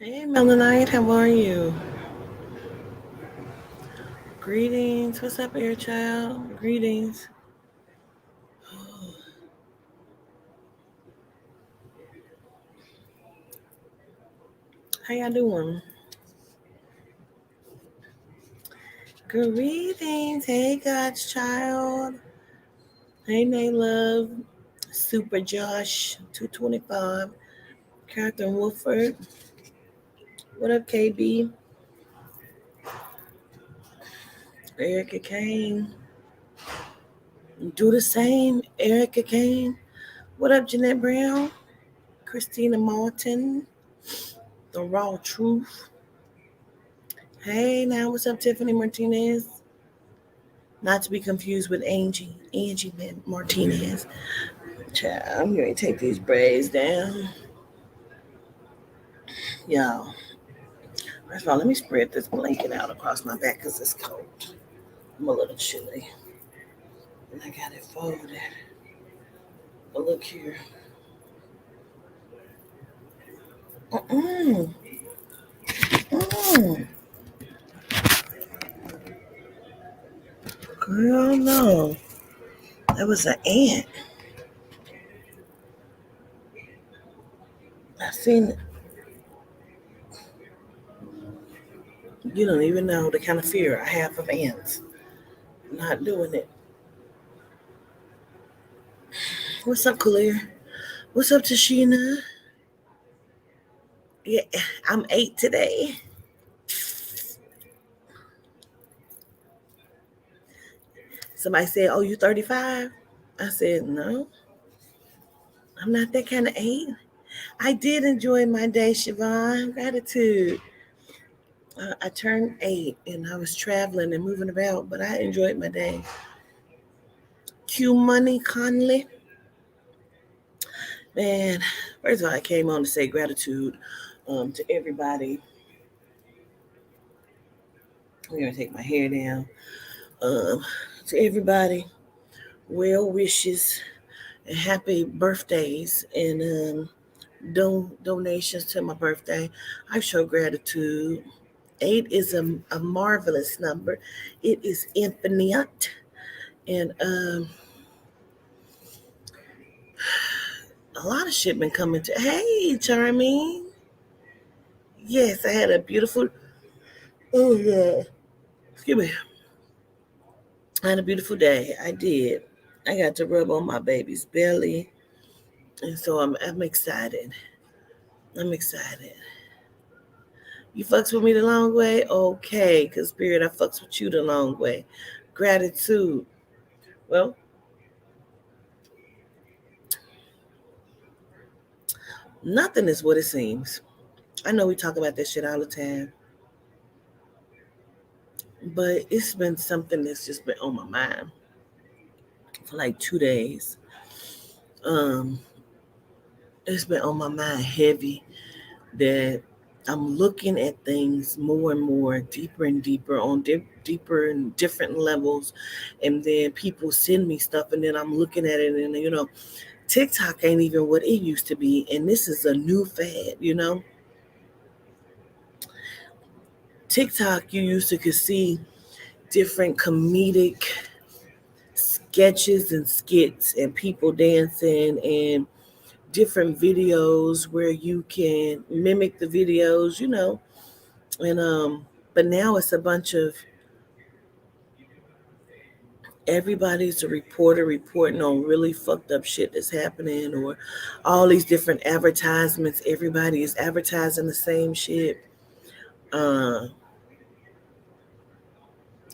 Hey, Melanite, how are you? Greetings. What's up, air child? Greetings. How y'all doing? Greetings. Hey, God's child. Hey, Nay Love. Super Josh, 225. Catherine Wolford. What up, KB? Erica Kane. Do the same, Erica Kane. What up, Jeanette Brown? Christina Martin. The Raw Truth. Hey, now what's up, Tiffany Martinez? Not to be confused with Angie Martinez. Child, I'm going to take these braids down. Y'all, first of all, let me spread this blanket out across my back because it's cold. I'm a little chilly. And I got it folded. But look here. Mm-mm. Mm. Girl, no. That was an ant. I seen it. You don't even know the kind of fear I have of ants. Not doing it. What's up, Claire? What's up, Tashina? Yeah, I'm 8 today. Somebody said, "Oh, you 35?" I said, "No, I'm not that kind of 8." I did enjoy my day, Siobhan. Gratitude. I turned 8 and I was traveling and moving about, but I enjoyed my day. Q Money Conley. Man, first of all, I came on to say gratitude to everybody. I'm going to take my hair down. Um, to everybody, well wishes and happy birthdays and donations to my birthday. I show gratitude. 8 is a marvelous number. It is infinite. And a lot of shit been coming to. Hey, Charming. Yes, I had a beautiful. Oh yeah. Excuse me. I had a beautiful day. I did. I got to rub on my baby's belly, and so I'm excited. I'm excited. You fucks with me the long way, okay? Cause spirit, I fucks with you the long way. Gratitude. Well, nothing is what it seems. I know we talk about this shit all the time, but it's been something that's just been on my mind for like 2 days. Um, it's been on my mind heavy that I'm looking at things more and more, deeper and deeper, on deeper and different levels, and then people send me stuff, and then I'm looking at it, and TikTok ain't even what it used to be, and this is a new fad. TikTok, you used to could see different comedic sketches and skits and people dancing and different videos where you can mimic the videos, and but now it's a bunch of everybody's a reporter reporting on really fucked up shit that's happening, or all these different advertisements. Everybody is advertising the same shit, uh,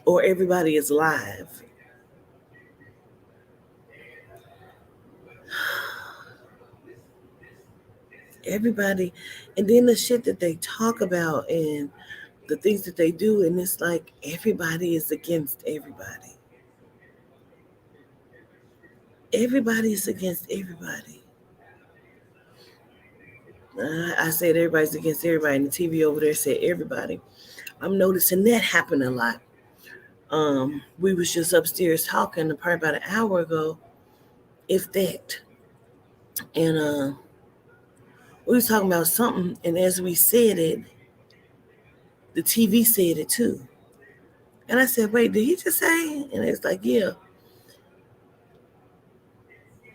or everybody is live. Everybody, and then the shit that they talk about and the things that they do, and it's like everybody is against everybody. Everybody is against everybody. I said everybody's against everybody, and the TV over there said everybody. I'm noticing that happen a lot. We was just upstairs talking probably about an hour ago, if that, and We was talking about something, and as we said it, the TV said it too. And I said, "Wait, did he just say?" And it's like, "Yeah."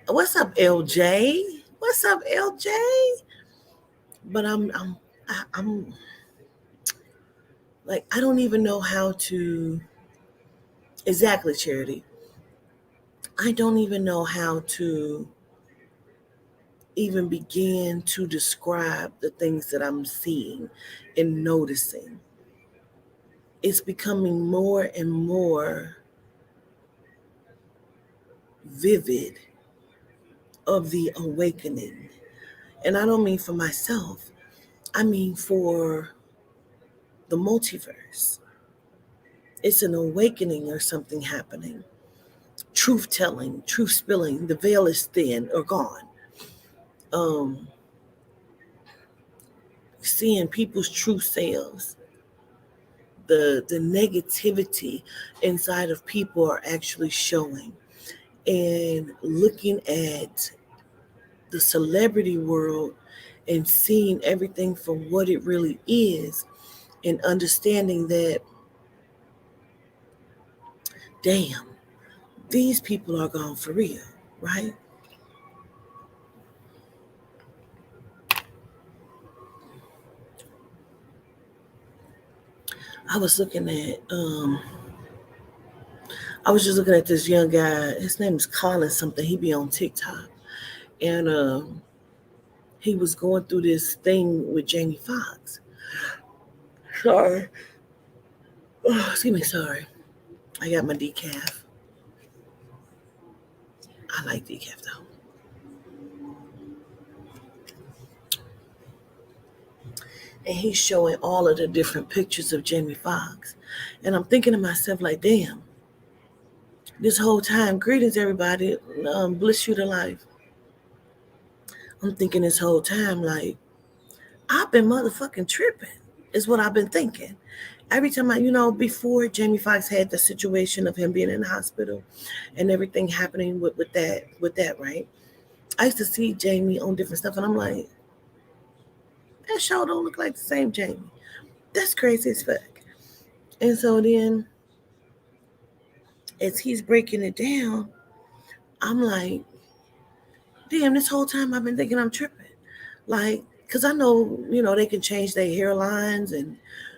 What's up, LJ? What's up, LJ? But I'm like, I don't even know how to exactly, Charity. I don't even know how to even begin to describe the things that I'm seeing and noticing. It's becoming more and more vivid of the awakening. And I don't mean for myself, I mean for the multiverse. It's an awakening or something happening. Truth telling, truth spilling, the veil is thin or gone. Um, Seeing people's true selves, the negativity inside of people are actually showing, and looking at the celebrity world and seeing everything for what it really is, and understanding that, damn, these people are gone for real, right? I was looking at I was just looking at this young guy. His name is Colin something. He be on TikTok, and he was going through this thing with Jamie Foxx. Sorry, oh, excuse me. Sorry, I got my decaf. I like decaf though. And he's showing all of the different pictures of Jamie Foxx, and I'm thinking to myself like, damn. This whole time, greetings everybody. Bliss you to life. I'm thinking this whole time like, I've been motherfucking tripping. Is what I've been thinking. Every time before Jamie Foxx had the situation of him being in the hospital and everything happening with that, right? I used to see Jamie on different stuff, and I'm like, that show don't look like the same Jamie. That's crazy as fuck. And so then, as he's breaking it down, I'm like, damn, this whole time I've been thinking I'm tripping. Like, because I know, they can change their hairlines, and,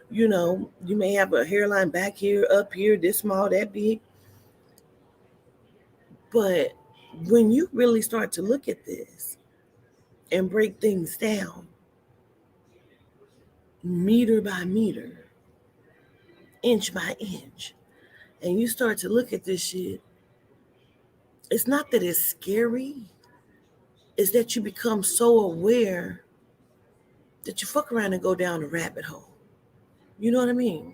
you may have a hairline back here, up here, this small, that big. But when you really start to look at this and break things down, meter by meter, inch by inch, and you start to look at this shit, it's not that it's scary, it's that you become so aware that you fuck around and go down a rabbit hole. You know what I mean?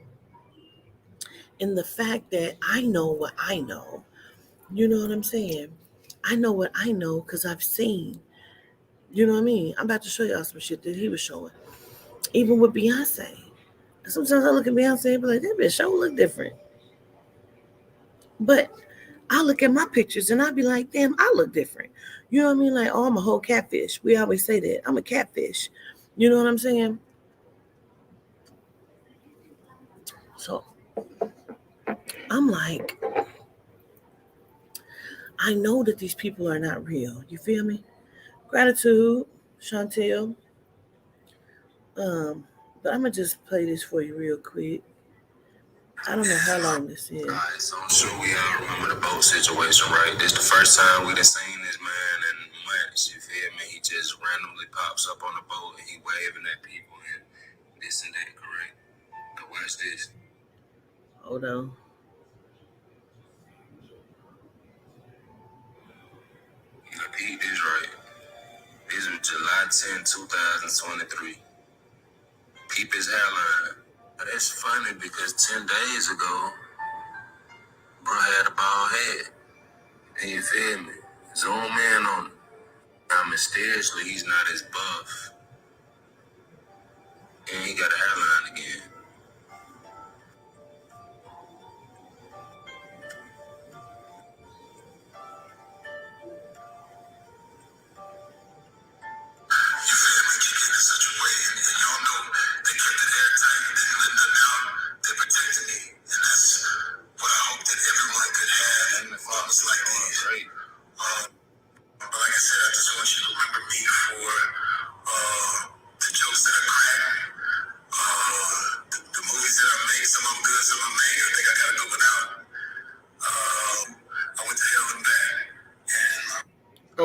And the fact that I know what I know, you know what I'm saying? I know what I know because I've seen. You know what I mean? I'm about to show y'all some shit that he was showing. Even with Beyonce. Sometimes I look at Beyonce and be like, that bitch show look different. But I look at my pictures and I be like, damn, I look different. You know what I mean? Like, oh, I'm a whole catfish. We always say that. I'm a catfish. You know what I'm saying? So I'm like, I know that these people are not real. You feel me? Gratitude, Chantel. But I'm gonna just play this for you real quick. I don't know how long this is. Alright, so I'm sure we all remember the boat situation, right? This the first time we done seen this man in months, you feel me? He just randomly pops up on the boat and he waving at people and this and that, correct? Now watch this. Hold on. Now peep this right. This was July 10, 2023. Peep his hairline. Now that's funny because 10 days ago, bro had a bald head. And you feel me? Zoom in on him. Now mysteriously, he's not as buff. And he got a hairline again.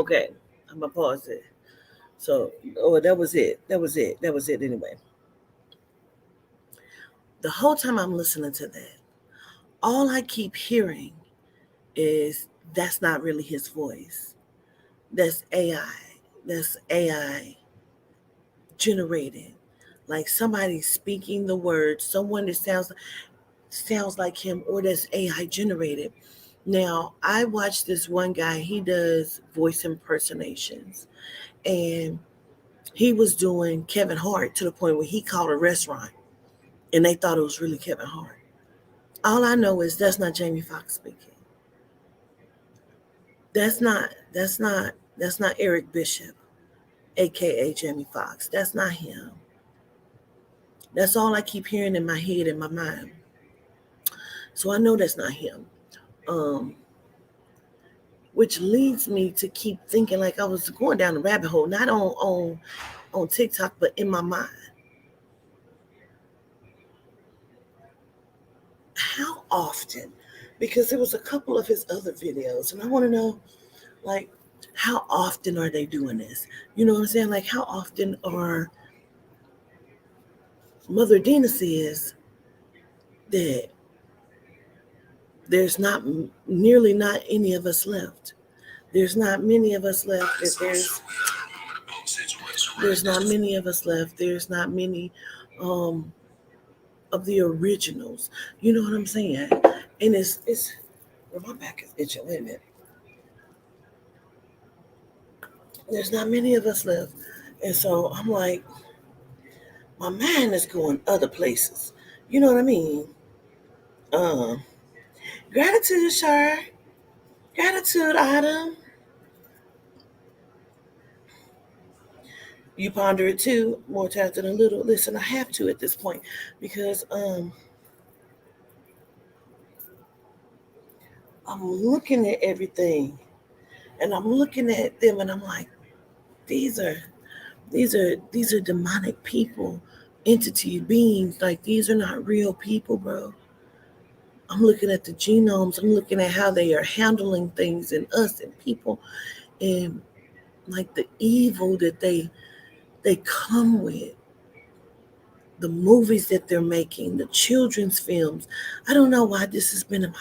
Okay, I'm gonna pause it. So, oh, that was it. That was it. That was it. Anyway, the whole time I'm listening to that, all I keep hearing is that's not really his voice. That's AI. That's AI generated. Like somebody speaking the words, someone that sounds like him, or that's AI generated. Now, I watched this one guy, he does voice impersonations, and he was doing Kevin Hart to the point where he called a restaurant and they thought it was really Kevin Hart. All I know is that's not Jamie Foxx speaking. That's not Eric Bishop, aka Jamie Foxx. That's not him. That's all I keep hearing in my head, in my mind. So I know that's not him. Um, which leads me to keep thinking like I was going down the rabbit hole, not on TikTok, but in my mind. How often? Because there was a couple of his other videos, and I want to know, like, how often are they doing this? You know what I'm saying? Like, how often are Mother Dina says that there's not nearly not any of us left. There's not many of us left. That there's not many of us left. There's not many um, of the originals. You know what I'm saying? And it's well, my back is itching. Wait a minute. There's not many of us left, and so I'm like, my mind is going other places. You know what I mean? Um, Gratitude, Shar. Gratitude, Autumn. You ponder it too, more times than a little. Listen, I have to at this point because I'm looking at everything and I'm looking at them and I'm like, these are these are demonic people, entity beings. Like these are not real people, bro. I'm looking at the genomes. I'm looking at how they are handling things and us and people and like the evil that they come with, the movies that they're making, the children's films. I don't know why this has been in my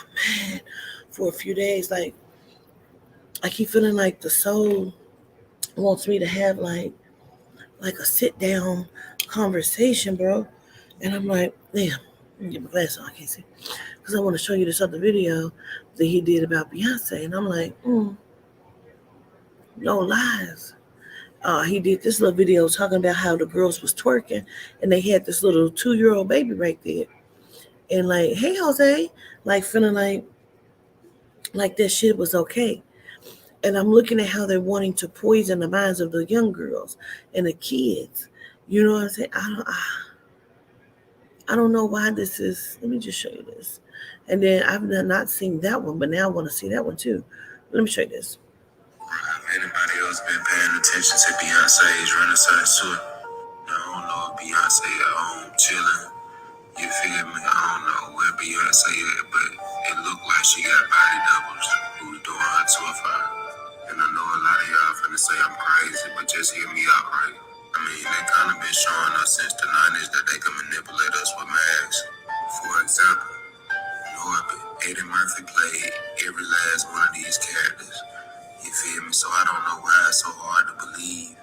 mind for a few days. Like I keep feeling like the soul wants me to have like a sit down conversation, bro. And I'm like, damn, let me get my glasses on. I can't see because I want to show you this other video that he did about Beyonce, and I'm like, no lies. He did this little video talking about how the girls was twerking, and they had this little 2-year-old baby right there, and like, hey Jose, like feeling like that shit was okay. And I'm looking at how they're wanting to poison the minds of the young girls and the kids. You know what I'm saying? I don't know why this is. Let me just show you this. And then I've not seen that one, but now I want to see that one too. Let me show you this. Have anybody else been paying attention to Beyonce's Renaissance tour? I don't know if Beyonce at home chilling. You feel me? I don't know where Beyonce at, but it looked like she got body doubles who was doing her tour for her. And I know a lot of y'all finna say I'm crazy, but just hear me out, right? I mean, they kind of been showing us since the 90s that they can manipulate us with masks. For example, Norbit, Eddie Murphy played every last one of these characters. You feel me? So I don't know why it's so hard to believe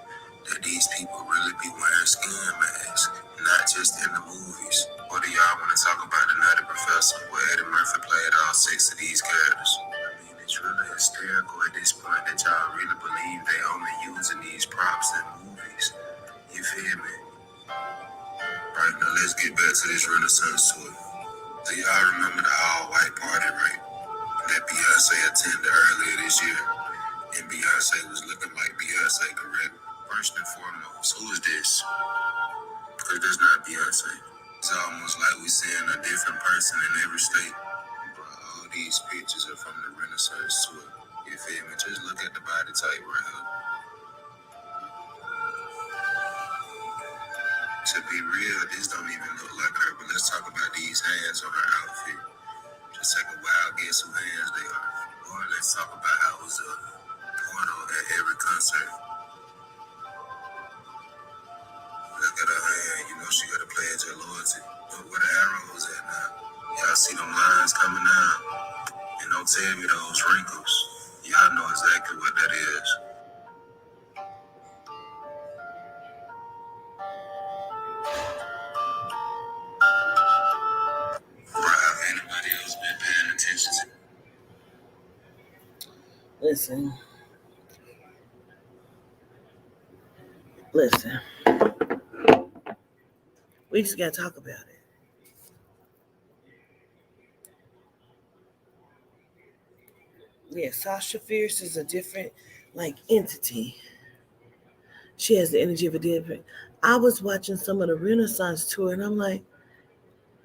that these people really be wearing skin masks, not just in the movies. Or do y'all want to talk about the Nutty Professor where Eddie Murphy played all 6 of these characters? I mean, it's really hysterical at this point that y'all really believe they only using these props in movies. You feel me? Right, now let's get back to this Renaissance tour. Do y'all remember the all-white party, right? That Beyonce attended earlier this year? And Beyonce was looking like Beyonce, correct? First and foremost, who is this? Because that's not Beyonce. It's almost like we seeing a different person in every state. But all these pictures are from the Renaissance tour. You feel me? Just look at the body type right here. To be real, this don't even look like her. But let's talk about these hands on her outfit. Just take a wild guess who hands they are. Or let's talk about how it was a at every concert. Look at her hand. You know she got to pledge her loyalty. Look where the arrows at now. Y'all see them lines coming down? And don't tell me those wrinkles. Y'all know exactly what that is. Bro, have anybody else been paying attention to? Listen. Listen. We just got to talk about it. Yeah, Sasha Fierce is a different, like, entity. She has the energy of a different. I was watching some of the Renaissance tour, and I'm like,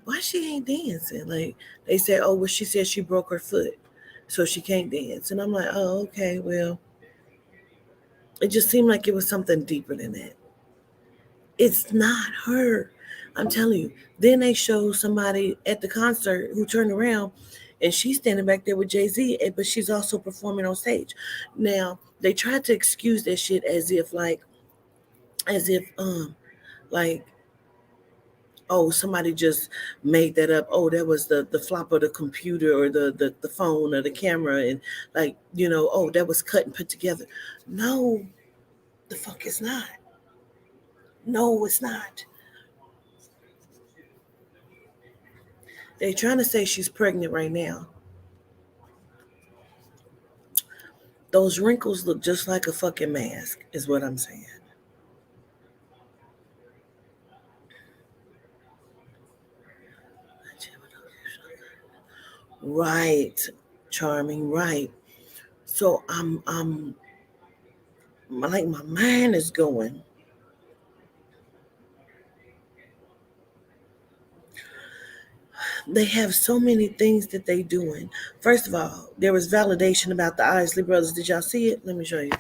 why she ain't dancing? Like, they said, oh, well, she said she broke her foot, so she can't dance. And I'm like, oh, okay, well, it just seemed like it was something deeper than that. It's not her. I'm telling you. Then they show somebody at the concert who turned around and she's standing back there with Jay-Z, but she's also performing on stage. Now, they tried to excuse that shit as if like, oh, somebody just made that up. Oh, that was the flop of the computer or the phone or the camera, and like, oh, that was cut and put together. No, the fuck it's not. No, it's not. They're trying to say she's pregnant right now. Those wrinkles look just like a fucking mask, is what I'm saying. Right, Charming, right. So I'm like my mind is going. They have so many things that they doing. First of all, there was validation about the Isley brothers. Did y'all see it? Let me show you.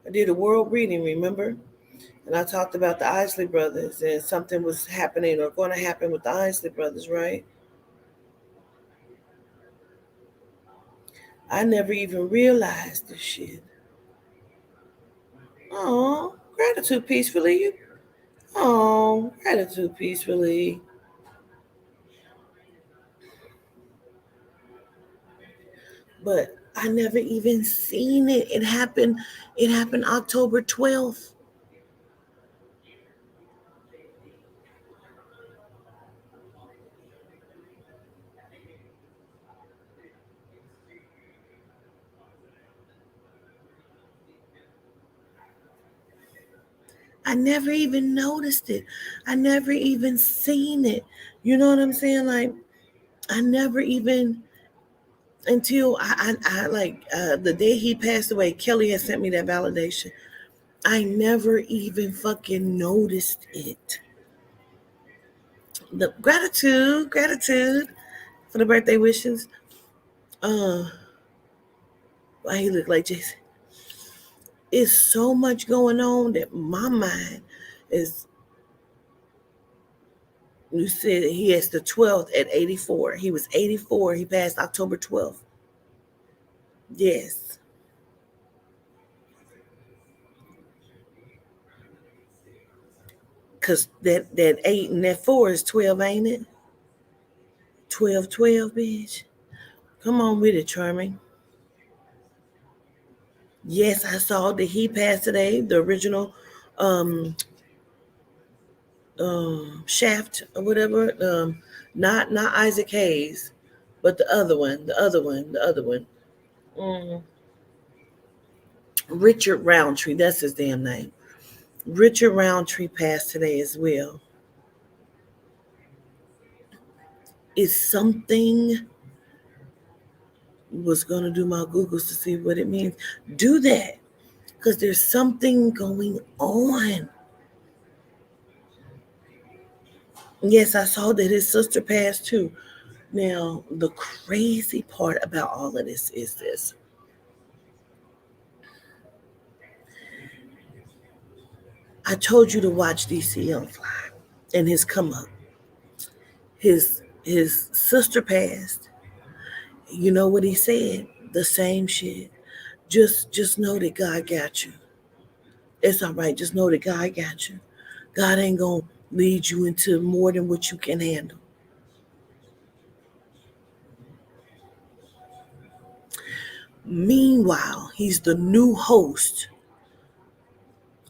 I did a world reading, remember? And I talked about the Isley brothers and something was happening or going to happen with the Isley brothers, right? I never even realized this shit. Oh, gratitude peacefully. Oh, gratitude peacefully. But I never even seen it. It happened October 12th. I never even noticed it. I never even seen it. You know what I'm saying? Like, I never even until I like the day he passed away, Kelly had sent me that validation. I never even fucking noticed it. The gratitude for the birthday wishes. Uh, why he look like Jason? It's so much going on that my mind is. You said he has the 12th at 84. He was 84. He passed October 12th. Yes. Because that 8 and that 4 is 12, ain't it? 12, 12, bitch. Come on with it, Charming. Yes, I saw that he passed today, the original um, Shaft or whatever. Not Isaac Hayes, but the other one, the other one. Mm, Richard Roundtree, that's his damn name. Richard Roundtree passed today as well. Is something was gonna do my Googles to see what it means. Do that because there's something going on. Yes, I saw that his sister passed too. Now, the crazy part about all of this is this. I told you to watch DCM fly and his come up. His sister passed. You know what he said? The same shit. Just know that God got you. It's all right. Just know that God got you. God ain't gonna lead you into more than what you can handle. Meanwhile, he's the new host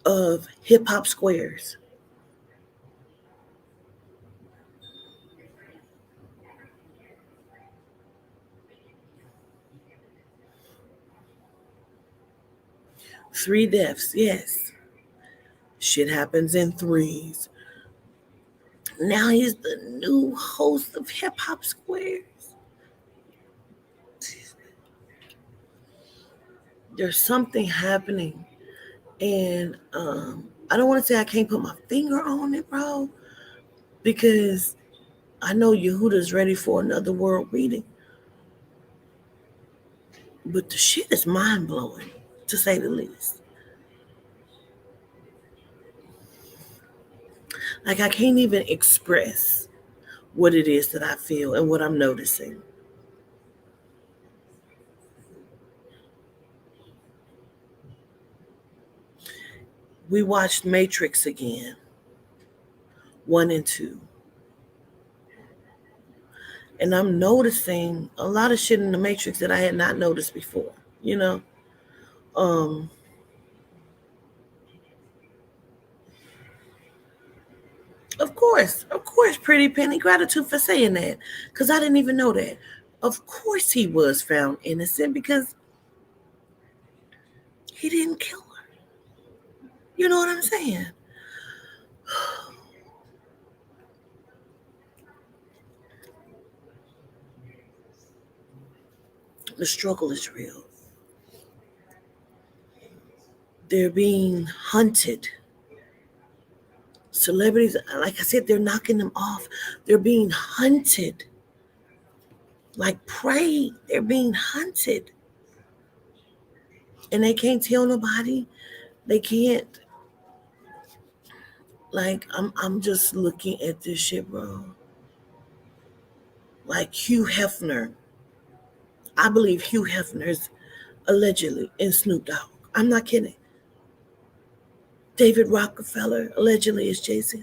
of Hip Hop Squares. Three deaths, yes. Shit happens in threes. Now he's the new host of Hip Hop Squares. There's something happening. And I don't want to say I can't put my finger on it, bro, because I know Yehuda's ready for another world reading. But the shit is mind blowing, to say the least. Like, I can't even express what it is that I feel and what I'm noticing. We watched Matrix again, 1 and 2. And I'm noticing a lot of shit in the Matrix that I had not noticed before, you know? Um, of course, Pretty Penny, gratitude for saying that, because I didn't even know that. Of course he was found innocent because he didn't kill her. You know what I'm saying? The struggle is real. They're being hunted. Celebrities, like I said, they're knocking them off. They're being hunted. Like prey, they're being hunted. And they can't tell nobody. They can't. Like, I'm just looking at this shit, bro. Like Hugh Hefner. I believe Hugh Hefner's allegedly in Snoop Dogg. I'm not kidding. David Rockefeller allegedly is Jay-Z.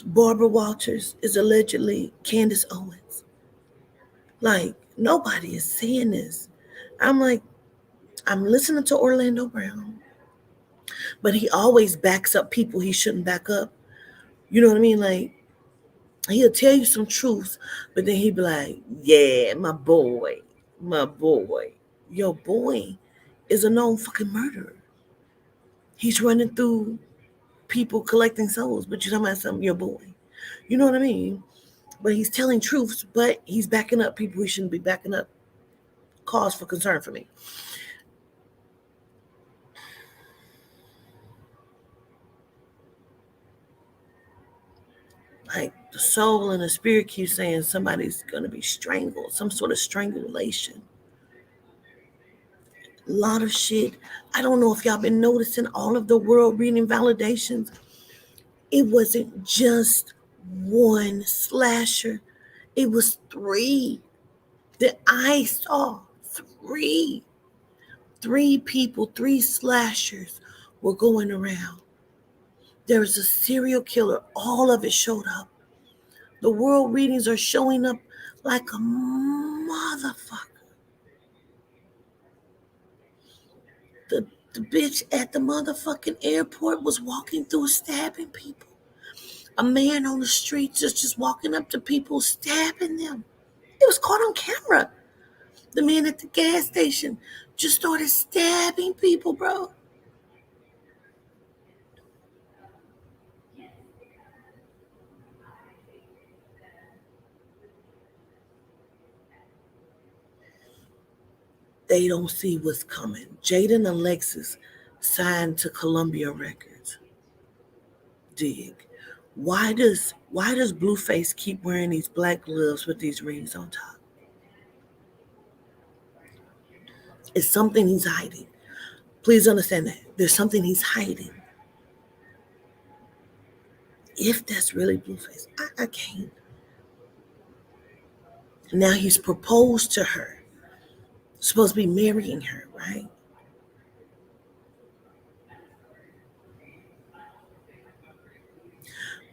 Barbara Walters is allegedly Candace Owens. Like, nobody is seeing this. I'm like, I'm listening to Orlando Brown, but he always backs up people he shouldn't back up. You know what I mean? Like, he'll tell you some truths, but then he'll be like, yeah, my boy. Your boy is a known fucking murderer. He's running through people collecting souls, but you're talking about something, your boy. You know what I mean? But he's telling truths, but he's backing up people he shouldn't be backing up. Cause for concern for me. Like, the soul and the spirit keep saying somebody's going to be strangled, some sort of strangulation. A lot of shit. I don't know if y'all been noticing all of the world reading validations. It wasn't just one slasher. It was three that I saw. Three. Three people, three slashers were going around. There was a serial killer. All of it showed up. The world readings are showing up like a motherfucker. The bitch at the motherfucking airport was walking through stabbing people. A man on the street just walking up to people, stabbing them. It was caught on camera. The man at the gas station just started stabbing people, bro. They don't see what's coming. Jaden Alexis signed to Columbia Records. Dig. Why does Blueface keep wearing these black gloves with these rings on top? It's something he's hiding. Please understand that. There's something he's hiding. If that's really Blueface, I can't. Now he's proposed to her, supposed to be marrying her, right?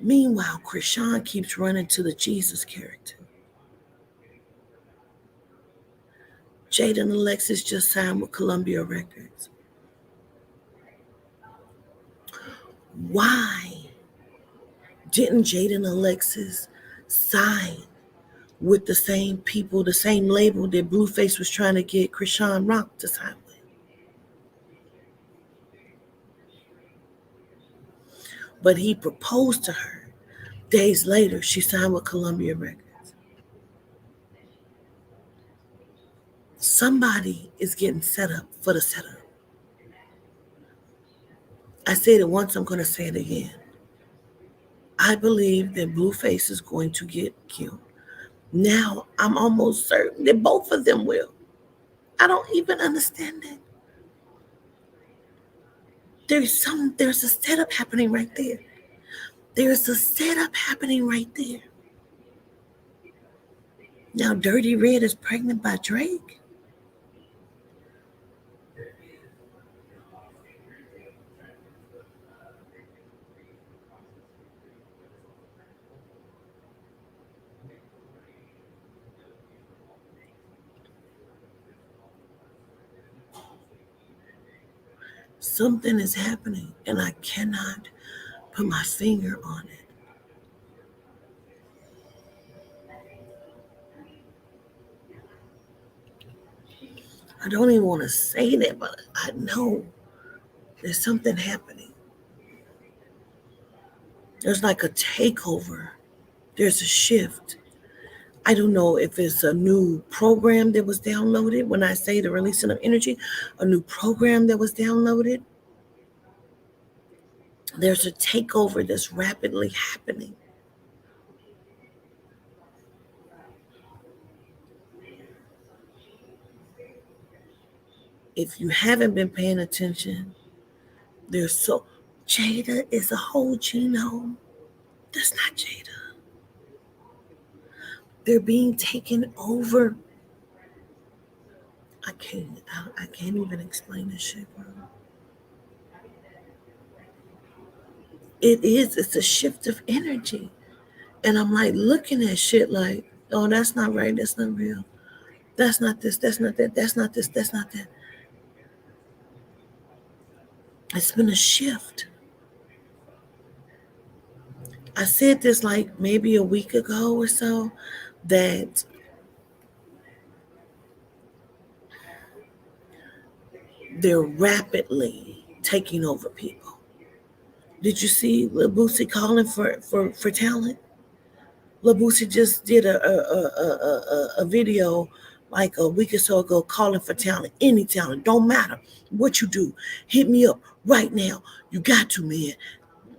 Meanwhile, Krishan keeps running to the Jesus character. Jada and Alexis just signed with Columbia Records. Why didn't Jada and Alexis sign with the same people, the same label that Blueface was trying to get Krishan Rock to sign with? But he proposed to her. Days later, she signed with Columbia Records. Somebody is getting set up for the setup. I said it once, I'm going to say it again. I believe that Blueface is going to get killed. Now, I'm almost certain that both of them will. I don't even understand it. There's a setup happening right there. There's a setup happening right there. Now, Dirty Red is pregnant by Drake. Something is happening, and I cannot put my finger on it. I don't even want to say that, but I know there's something happening. There's like a takeover. There's a shift. I don't know if it's a new program that was downloaded. When I say the releasing of energy, a new program that was downloaded. There's a takeover that's rapidly happening. If you haven't been paying attention, there's so Jada is a whole genome. That's not Jada. They're being taken over. I can't even explain this shit, bro. It's a shift of energy. And I'm like looking at shit like, oh, that's not right, that's not real. That's not this, that's not that, that's not this, that's not that. It's been a shift. I said this like maybe a week ago or so that they're rapidly taking over people. Did you see Lil Boosie calling for talent? Lil Boosie just did a video like a week or so ago calling for talent. Any talent, don't matter what you do. Hit me up right now. You got to, man.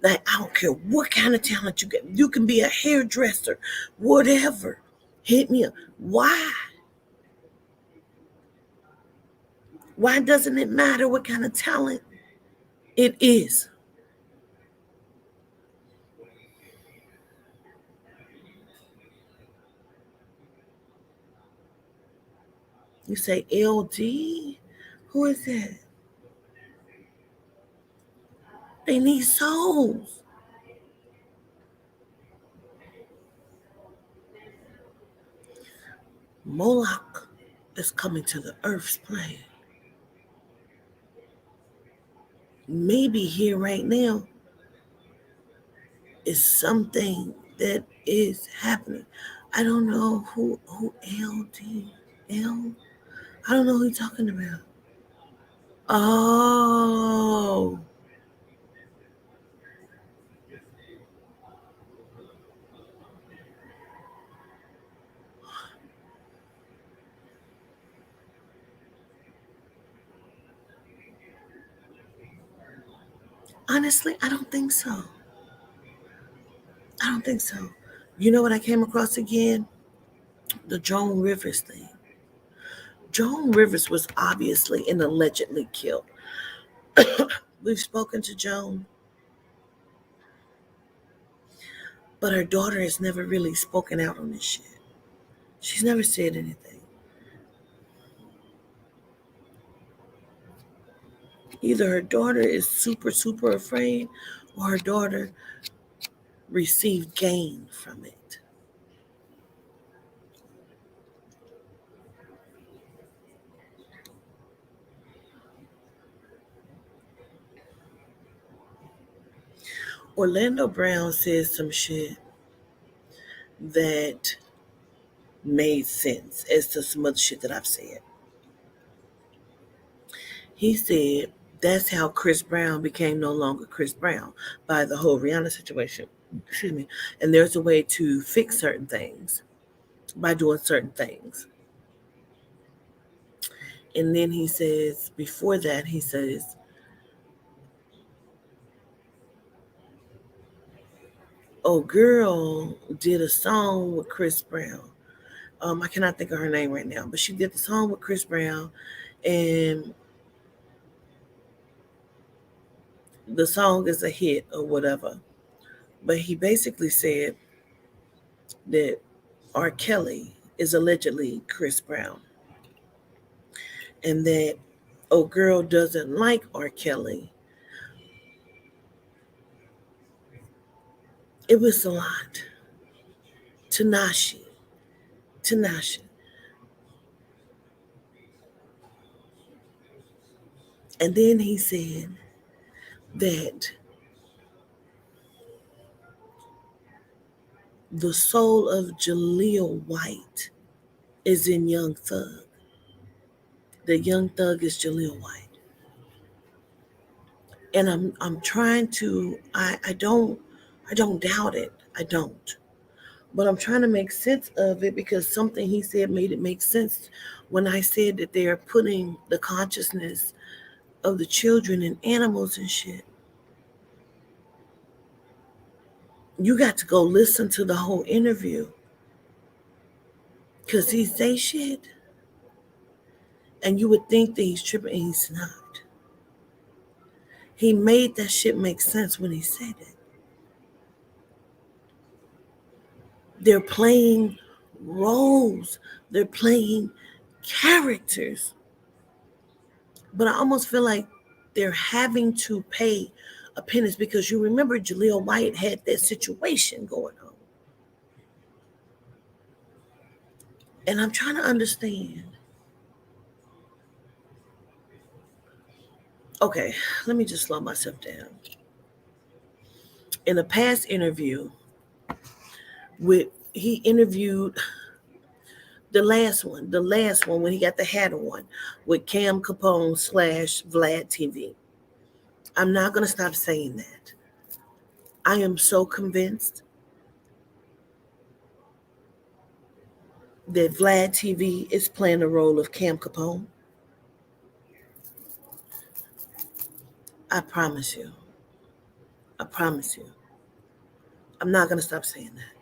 Like, I don't care what kind of talent you get. You can be a hairdresser, whatever. Hit me up. Why? Why doesn't it matter what kind of talent it is? You say LD? Who is that? They need souls. Moloch is coming to the earth's plane. Maybe here right now is something that is happening. I don't know who LD L. I don't know who you're talking about. Oh, honestly, I don't think so. I don't think so. You know what I came across again? The Joan Rivers thing. Joan Rivers was obviously and allegedly killed. We've spoken to Joan, but her daughter has never really spoken out on this shit. She's never said anything. Either her daughter is super, super afraid, or her daughter received gain from it. Orlando Brown said some shit that made sense as to some other shit that I've said. He said that's how Chris Brown became no longer Chris Brown by the whole Rihanna situation. Excuse me. And there's a way to fix certain things by doing certain things. And then he says, before that, he says, oh, girl did a song with Chris Brown. I cannot think of her name right now, but she did the song with Chris Brown, and the song is a hit or whatever. But he basically said that R. Kelly is allegedly Chris Brown, and that oh girl doesn't like R. Kelly. It was a lot. Tanashi, Tanashi, and then he said that the soul of Jaleel White is in Young Thug. The Young Thug is Jaleel White. And I'm trying to I don't doubt it. I don't. But I'm trying to make sense of it because something he said made it make sense when I said that they're putting the consciousness of the children in animals and shit. You got to go listen to the whole interview because he say shit and you would think that he's tripping and he's not. He made that shit make sense when he said it. They're playing roles. They're playing characters. But I almost feel like they're having to pay a penance because you remember Jaleel White had that situation going on. And I'm trying to understand. Okay, let me just slow myself down. In a past interview he interviewed the last one when he got the hat on with Cam Capone / Vlad TV. I'm not going to stop saying that. I am so convinced that Vlad TV is playing the role of Cam Capone. I promise you. I promise you. I'm not going to stop saying that.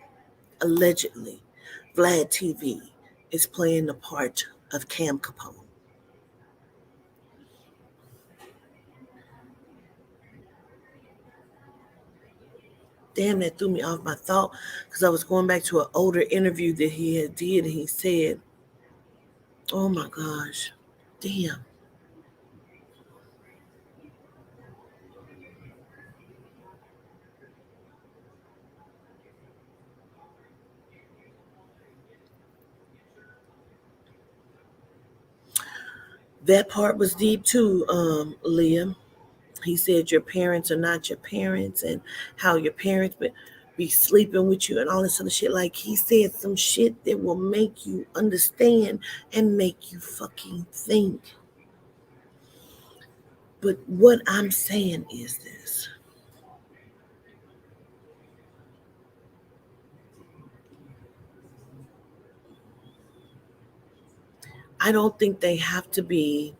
Allegedly, Vlad TV is playing the part of Cam Capone. Damn, that threw me off my thought because I was going back to an older interview that he had did, and he said, oh my gosh, damn. That part was deep too, Liam. He said your parents are not your parents and how your parents be sleeping with you and all this other shit. Like he said some shit that will make you understand and make you fucking think. But what I'm saying is this. I don't think they have to be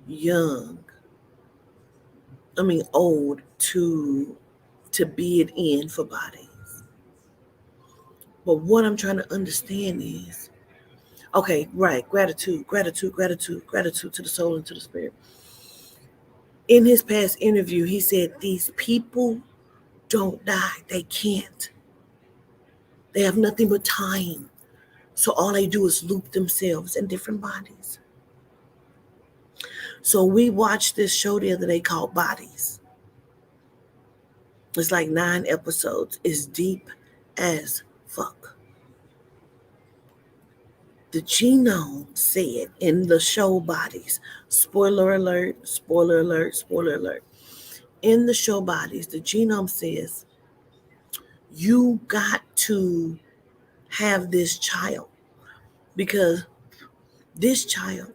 young. I mean old to be it in for bodies. But what I'm trying to understand is okay, right, gratitude, gratitude, gratitude, gratitude to the soul and to the spirit. In his past interview, he said these people don't die. They can't. They have nothing but time. So all they do is loop themselves in different bodies. So we watched this show the other day called Bodies. It's like 9 episodes. It's deep as fuck. The genome said in the show Bodies, spoiler alert, spoiler alert, spoiler alert. In the show Bodies, the genome says you got to have this child because this child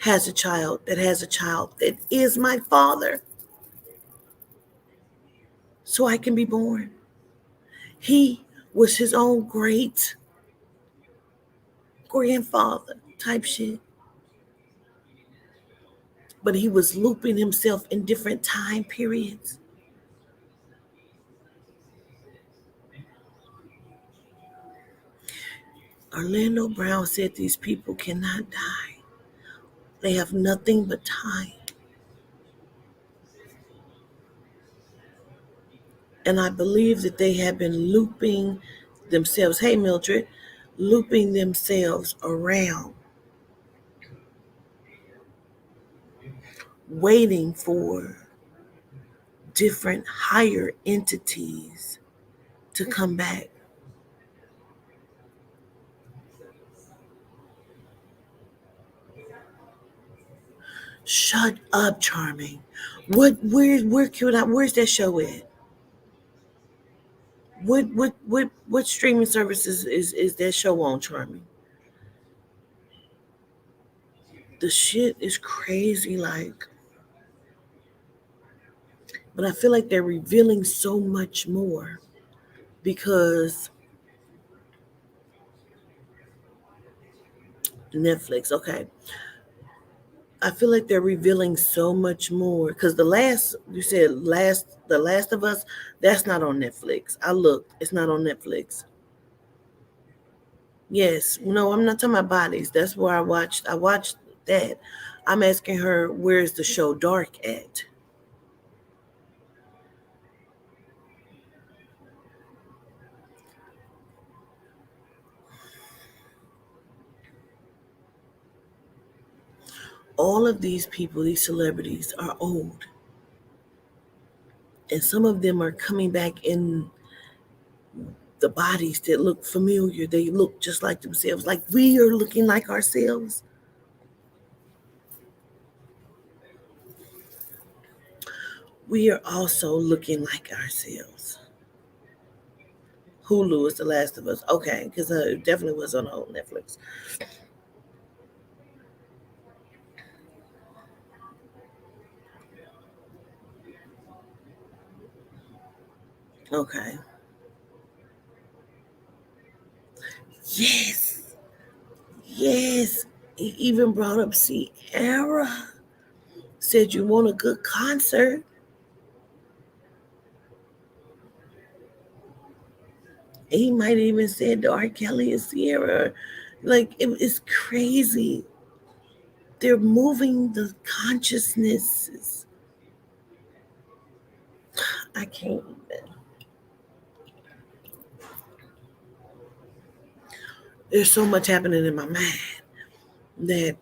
has a child that has a child that is my father. So I can be born. He was his own great grandfather type shit. But he was looping himself in different time periods. Orlando Brown said these people cannot die. They have nothing but time. And I believe that they have been looping themselves, hey Mildred, looping themselves around, waiting for different higher entities to come back. Shut up, Charming. Where's that show at? What streaming services is that show on, Charming? The shit is crazy, like, but I feel like they're revealing so much more because Netflix, okay. I feel like they're revealing so much more because the Last of Us, that's not on Netflix. I looked, it's not on Netflix. Yes, no, I'm not talking about Bodies. That's where I watched that. I'm asking her where's the show Dark at? All of these people, these celebrities, are old. And some of them are coming back in the bodies that look familiar. They look just like themselves, like we are looking like ourselves. We are also looking like ourselves. Hulu is The Last of Us. Okay, because it definitely was on old Netflix. Okay. Yes. Yes. He even brought up Sierra. Said you want a good concert. He might even said to R. Kelly and Sierra. Like, it's crazy. They're moving the consciousnesses. I can't even. There's so much happening in my mind that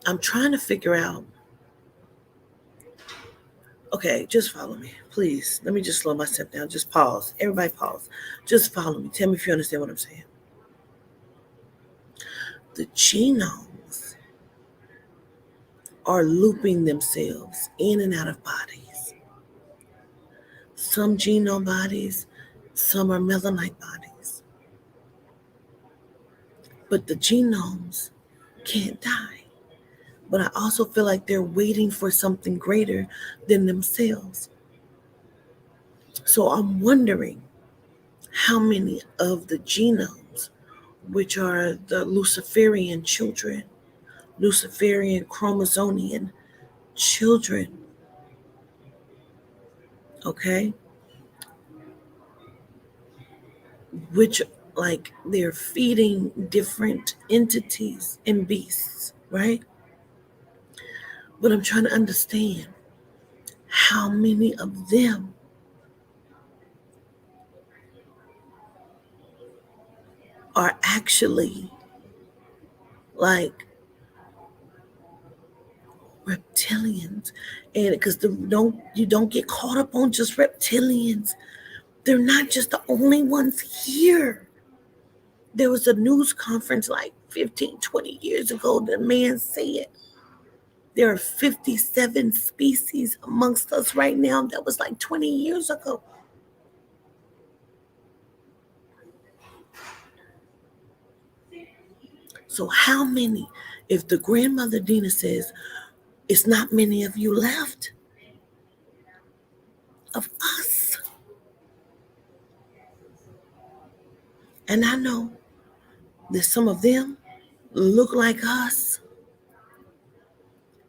I'm trying to figure out. Okay, just follow me, please. Let me just slow myself down. Just pause. Everybody pause. Just follow me. Tell me if you understand what I'm saying. The genomes are looping themselves in and out of bodies. Some genome bodies, some are melanite bodies. But the genomes can't die. But I also feel like they're waiting for something greater than themselves. So I'm wondering how many of the genomes, which are the Luciferian children, Luciferian chromosonian children, okay, which like they're feeding different entities and beasts, right? But I'm trying to understand how many of them are actually like reptilians. And because you don't get caught up on just reptilians. They're not just the only ones here. There was a news conference like 15, 20 years ago. The man said there are 57 species amongst us right now. That was like 20 years ago. So how many? If the grandmother Dina says it's not many of you left of us, and I know that some of them look like us.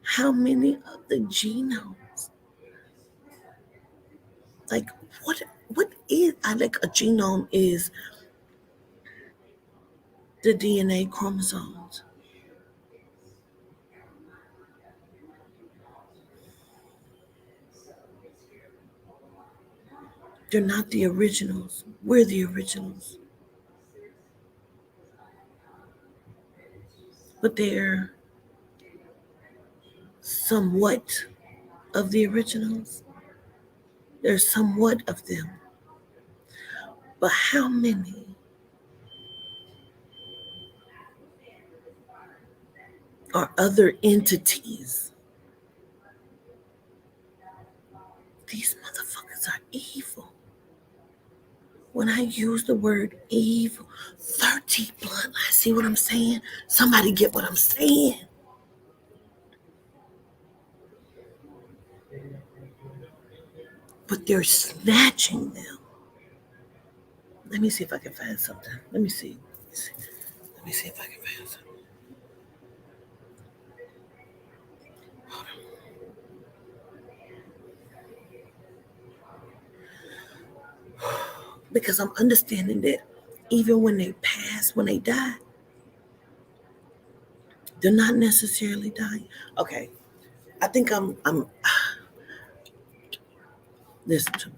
How many of the genomes? Like what is I like a genome is the DNA chromosomes. They're not the originals. We're the originals. But they're somewhat of the originals. There's somewhat of them. But how many are other entities? These motherfuckers are evil. When I use the word evil, 30 bloodlines, see what I'm saying? Somebody get what I'm saying. But they're snatching them. Let me see if I can find something. Let me see. Let me see if I can find something. Because I'm understanding that even when they pass, when they die, they're not necessarily dying. Okay, I think I'm listen to me.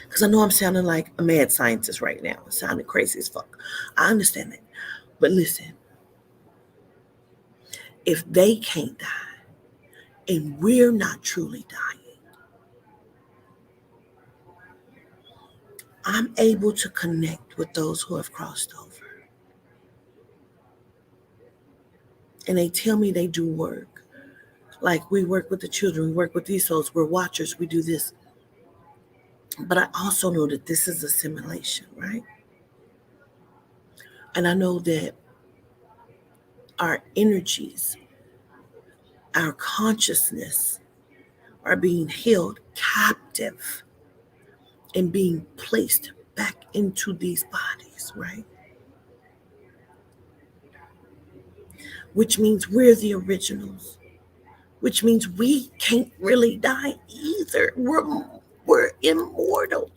Because I know I'm sounding like a mad scientist right now. I'm sounding crazy as fuck. I understand that. But listen, if they can't die and we're not truly dying, I'm able to connect with those who have crossed over. And they tell me they do work. Like we work with the children, we work with these souls, we're watchers, we do this. But I also know that this is a simulation, right? And I know that our energies, our consciousness are being held captive and being placed back into these bodies, right? Which means we're the originals, which means we can't really die either. We're immortal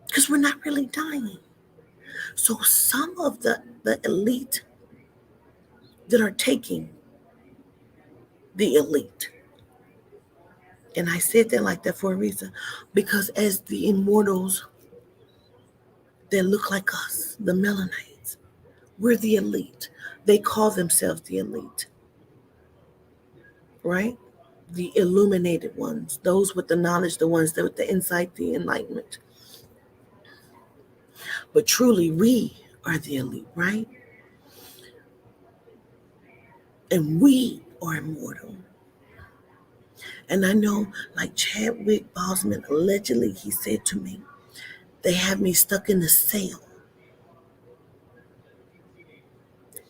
because we're not really dying. So some of the elite that are taking the elite, and I said that like that for a reason, because as the immortals that look like us, the melanites, we're the elite. They call themselves the elite, right? The illuminated ones, those with the knowledge, the ones that with the insight, the enlightenment. But truly, we are the elite, right? And we are immortal. And I know, like Chadwick Boseman, allegedly, he said to me, they have me stuck in a cell.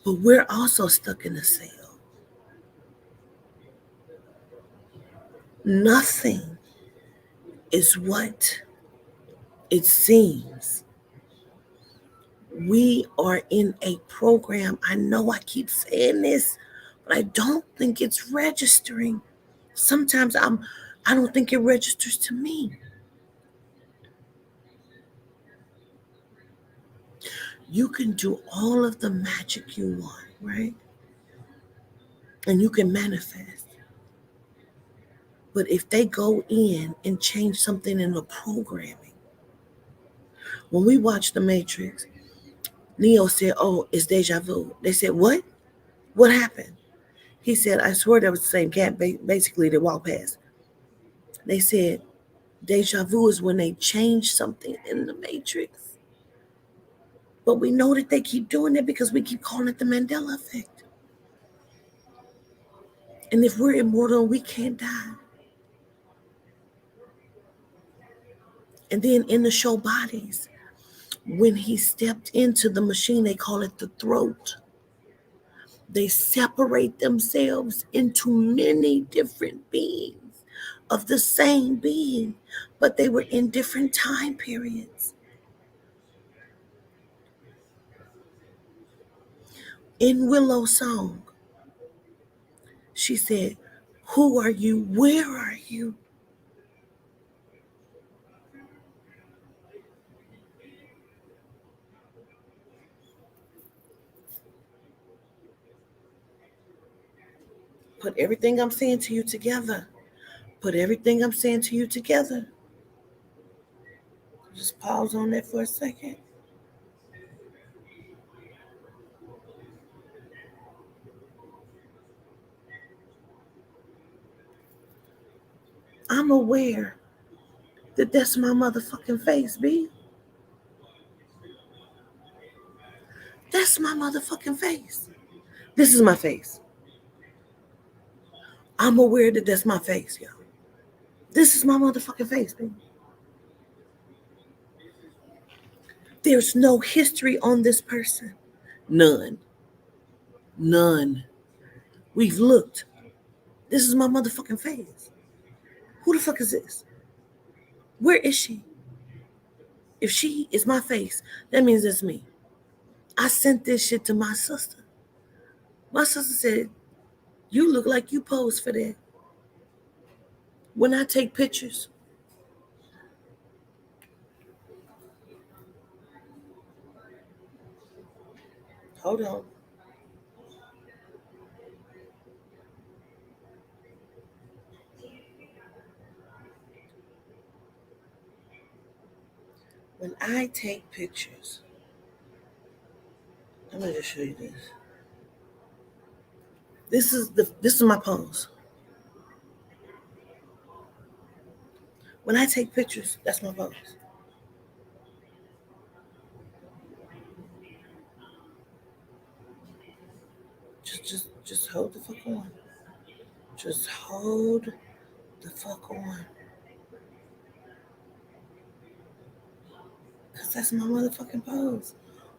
But we're also stuck in a cell. Nothing is what it seems. We are in a program. I know I keep saying this, but I don't think it's registering. Sometimes I don't think it registers to me. You can do all of the magic you want, right? And you can manifest. But if they go in and change something in the programming, When we watched The Matrix, Neo said, "Oh, it's deja vu." They said, "What? What happened?" He said, "I swear that was the same cat." Basically, they walked past. They said, "Deja vu is when they change something in the Matrix." But we know that they keep doing it because we keep calling it the Mandela effect. And if we're immortal, we can't die. And then in the show Bodies, when he stepped into the machine, they call it the throat. They separate themselves into many different beings of the same being, but they were in different time periods. In Willow's song, she said, "Who are you? Where are you?" Put everything I'm saying to you together. Put everything I'm saying to you together. Just pause on that for a second. I'm aware that that's my motherfucking face, B. That's my motherfucking face. This is my face. I'm aware that that's my face, yo. This is my motherfucking face, baby. There's no history on this person. None. None. We've looked. This is my motherfucking face. Who the fuck is this? Where is she? If she is my face, that means it's me. I sent this shit to my sister. My sister said, "You look like you posed for that." When I take pictures, hold on. When I take pictures, I'm gonna just show you this. This is my pose. When I take pictures, that's my pose. Just hold the fuck on. Just hold the fuck on. Cause that's my motherfucking pose.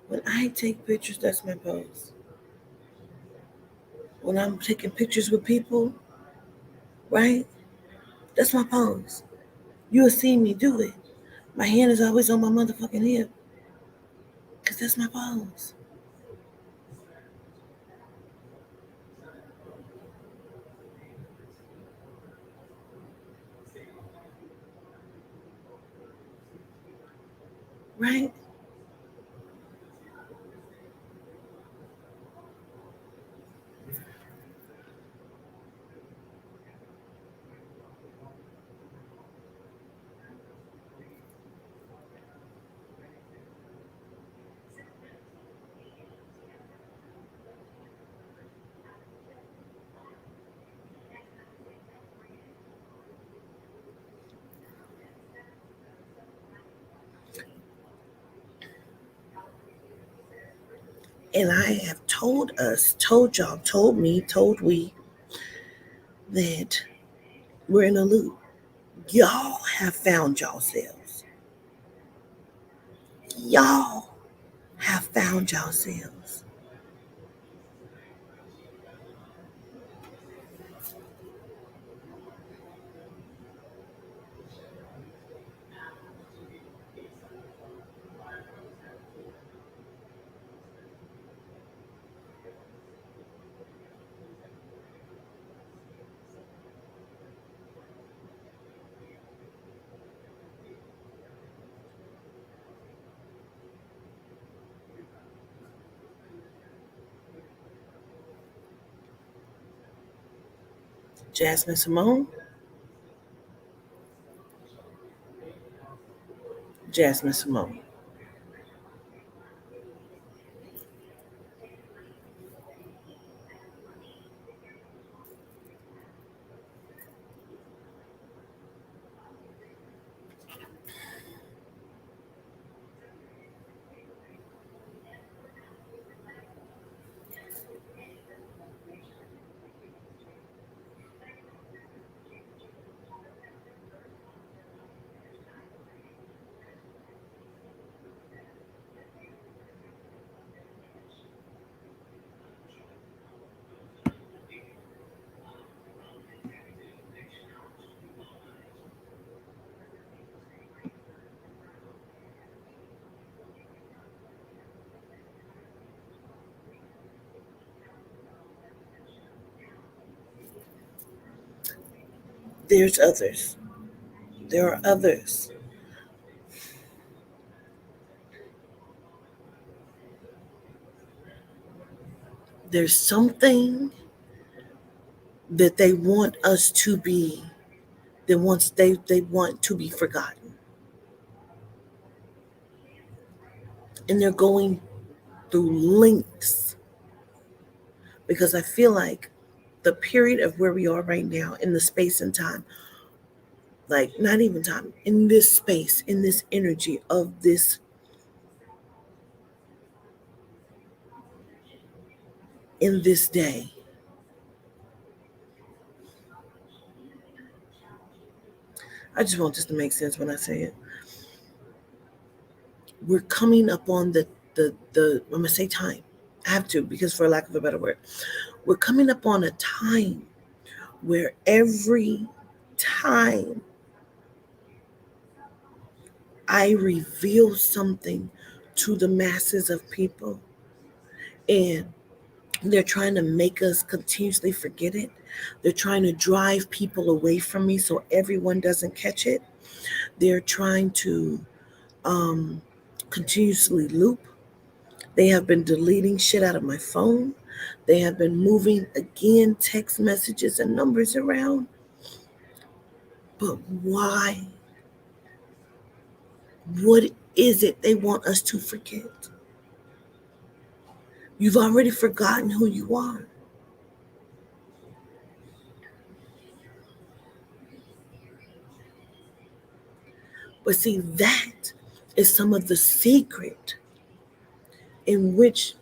When I take pictures, that's my pose. When I'm taking pictures with people, right? That's my pose. You'll see me do it. My hand is always on my motherfucking hip. Cause that's my pose. Right? And I have told us, told y'all, told me, told we that we're in a loop. Y'all have found yourselves. Y'all have found yourselves. Jasmine Simone, Jasmine Simone. There's others. There are others. There's something that they want us to be, that wants they want to be forgotten. And they're going through lengths, because I feel like the period of where we are right now in the space and time, like not even time, in this space, in this energy of this, in this day, I just want this to make sense when I say it. We're coming up on the I'm gonna say time. I have to, because for lack of a better word, we're coming up on a time where every time I reveal something to the masses of people, and they're trying to make us continuously forget it. They're trying to drive people away from me so everyone doesn't catch it. They're trying to um, continuously loop. They have been deleting shit out of my phone. They have been moving again text messages and numbers around. But why? What is it they want us to forget? You've already forgotten who you are. But see, that is some of the secret in which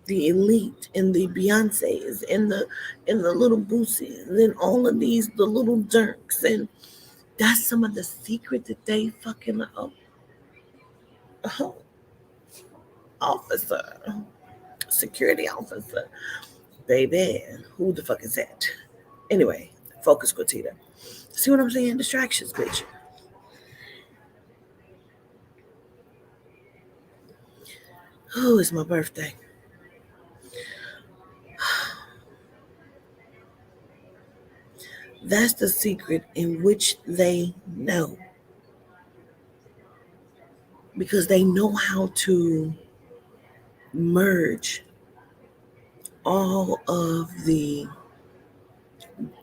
the elite and the Beyoncés and the little Boosies and all of these, the little Dirks, and that's some of the secret that they fucking oh, officer, security officer, baby, who the fuck is that? Anyway, focus, Quatita. See what I'm saying? Distractions, bitch. Oh, it's my birthday. That's the secret in which they know, because they know how to merge all of the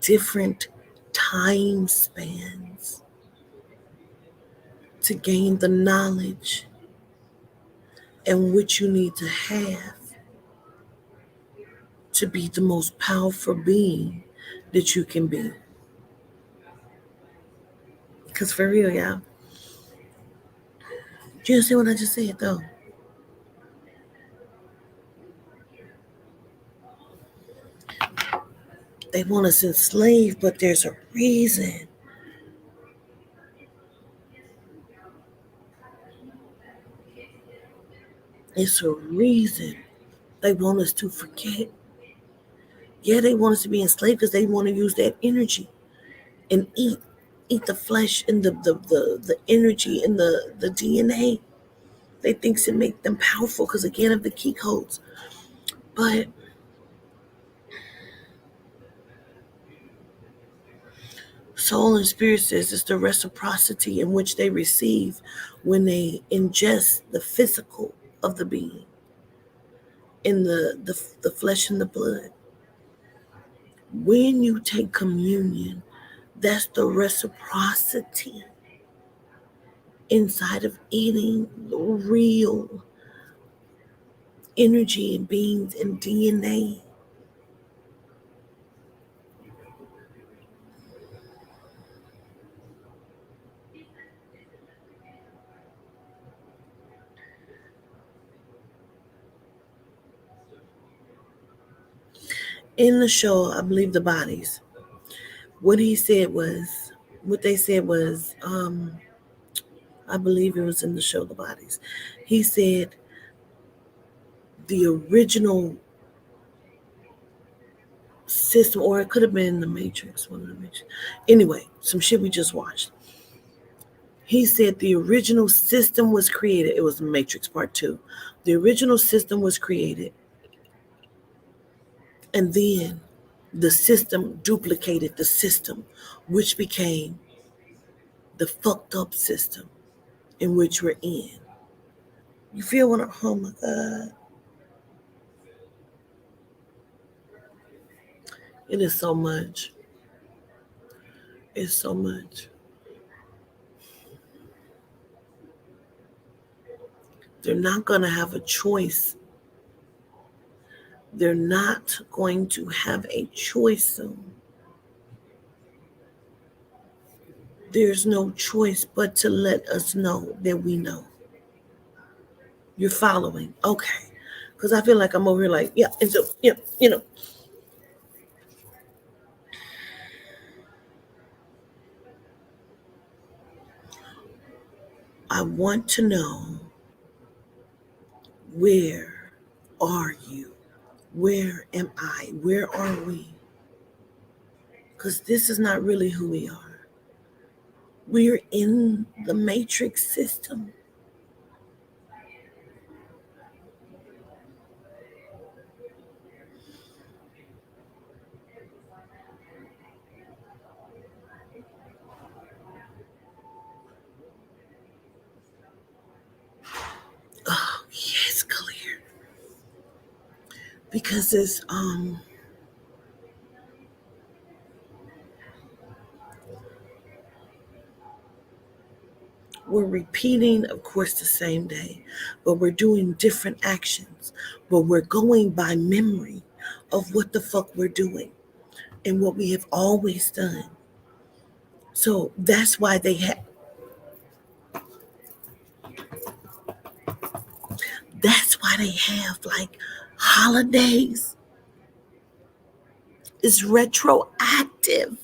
different time spans to gain the knowledge and which you need to have to be the most powerful being that you can be. Because for real, y'all, you understand what I just said, though? They want us enslaved, but there's a reason. It's a reason they want us to forget. Yeah, they want us to be enslaved because they want to use that energy and eat the flesh and the energy and the DNA. They thinks it make them powerful because again of the key codes. But soul and spirit says it's the reciprocity in which they receive when they ingest the physical of the being in the flesh and the blood. When you take communion, that's the reciprocity inside of eating the real energy and beings and DNA. In the show, I believe the bodies. What he said was, what they said was, I believe it was in the show The Bodies. He said the original system, or it could have been the Matrix, one of the Matrix. Anyway, some shit we just watched. He said the original system was created. It was Matrix Part 2. The original system was created. And then The system duplicated the system, which became the fucked up system in which we're in. You feel what I'm, oh my God. It is so much. It's so much. They're not going to have a choice. They're not going to have a choice soon. There's no choice but to let us know that we know. You're following. Okay. Because I feel like I'm over here like, yeah. And so, yeah, I want to know, where are you? Where am I? Where are we? Because this is not really who we are. We're in the matrix system. Oh, yes, clear. Because it's we're repeating, of course, the same day, but we're doing different actions. But we're going by memory of what the fuck we're doing and what we have always done. So that's why they have like holidays. It's retroactive.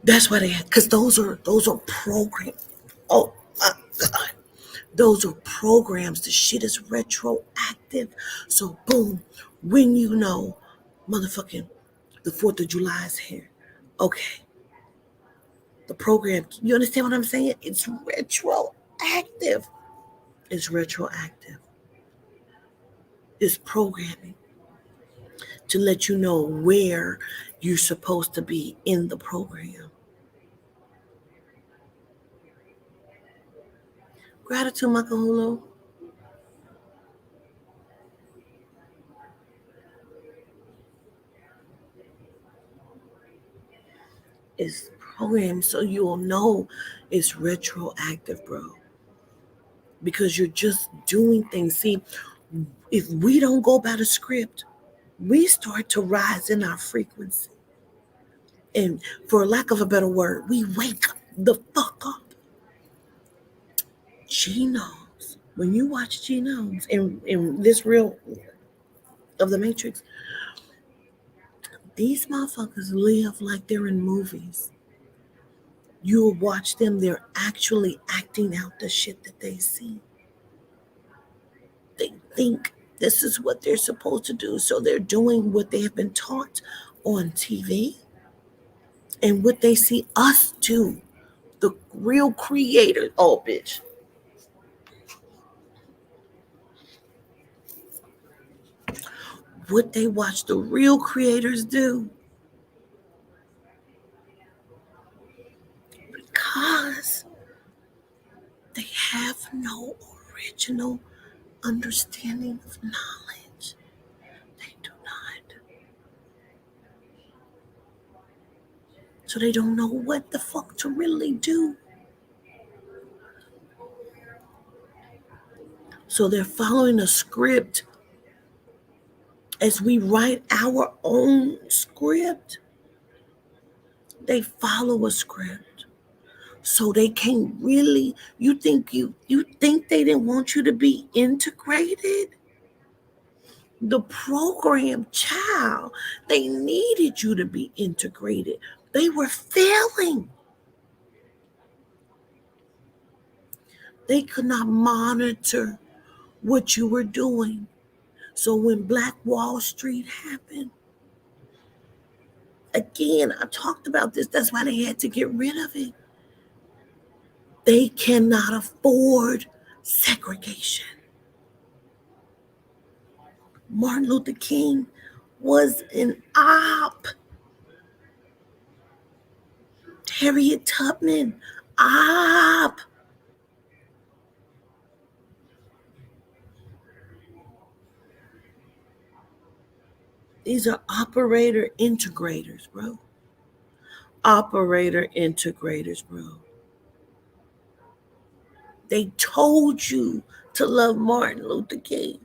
That's why they have, because those are programs. Oh my God. Those are programs. The shit is retroactive. So boom, when you know, motherfucking the 4th of July is here. Okay. The program, you understand what I'm saying? It's retroactive. It's retroactive. It's programming to let you know where you're supposed to be in the program. Gratitude, Makahulu. Is programmed so you'll know it's retroactive, bro. Because you're just doing things. See, if we don't go by the script, we start to rise in our frequency. And for lack of a better word, we wake the fuck up. Genomes. When you watch genomes in this real of the Matrix, these motherfuckers live like they're in movies. You'll watch them, they're actually acting out the shit that they see. They think this is what they're supposed to do. So they're doing what they have been taught on TV and what they see us do. The real creators. Oh, bitch. What they watch the real creators do. Because they have no original understanding of knowledge. They do not. So they don't know what the fuck to really do. So they're following a script as we write our own script. They follow a script. So they can't really, you think they didn't want you to be integrated? The program, child, they needed you to be integrated. They were failing. They could not monitor what you were doing. So when Black Wall Street happened, again, I talked about this. That's why they had to get rid of it. They cannot afford segregation. Martin Luther King was an op. Harriet Tubman, op. These are operator integrators, bro. Operator integrators, bro. They told you to love Martin Luther King.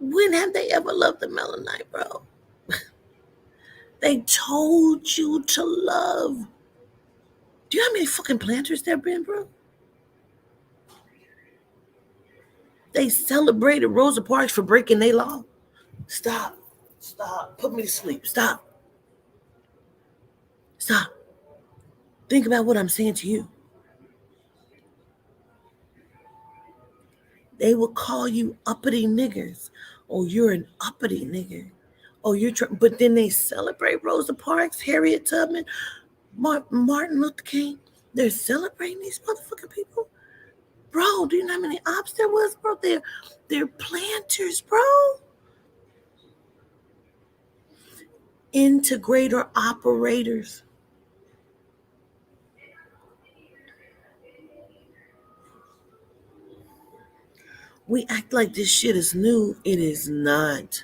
When have they ever loved the Melanite, bro? They told you to love. Do you know how many fucking planters there been, bro? They celebrated Rosa Parks for breaking their law. Stop. Stop. Put me to sleep. Stop. Stop. Think about what I'm saying to you. They will call you uppity niggers. Oh, you're an uppity nigger. Oh, but then they celebrate Rosa Parks, Harriet Tubman, Martin Luther King. They're celebrating these motherfucking people. Bro, do you know how many ops there was, bro? They're planters, bro. Integrator operators. We act like this shit is new. It is not.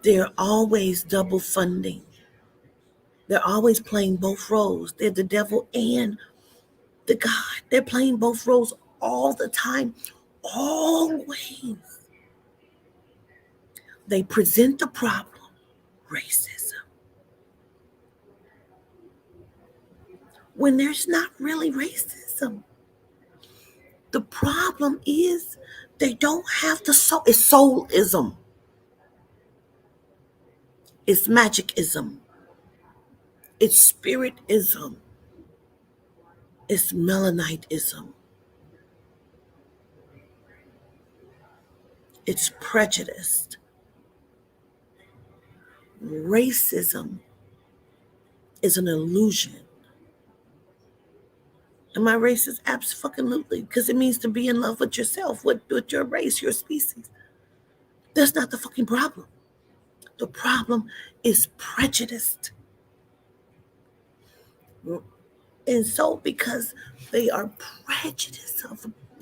They're always double funding. They're always playing both roles. They're the devil and the God. They're playing both roles all the time. Always. They present the problem, racism, when there's not really racism. The problem is they don't have the soul. It's soulism. It's magicism. It's spiritism. It's melanitism. It's prejudice. Racism is an illusion. Am I racist? Absolutely. Because it means to be in love with yourself, with your race, your species. That's not the fucking problem. The problem is prejudiced. And so because they are prejudiced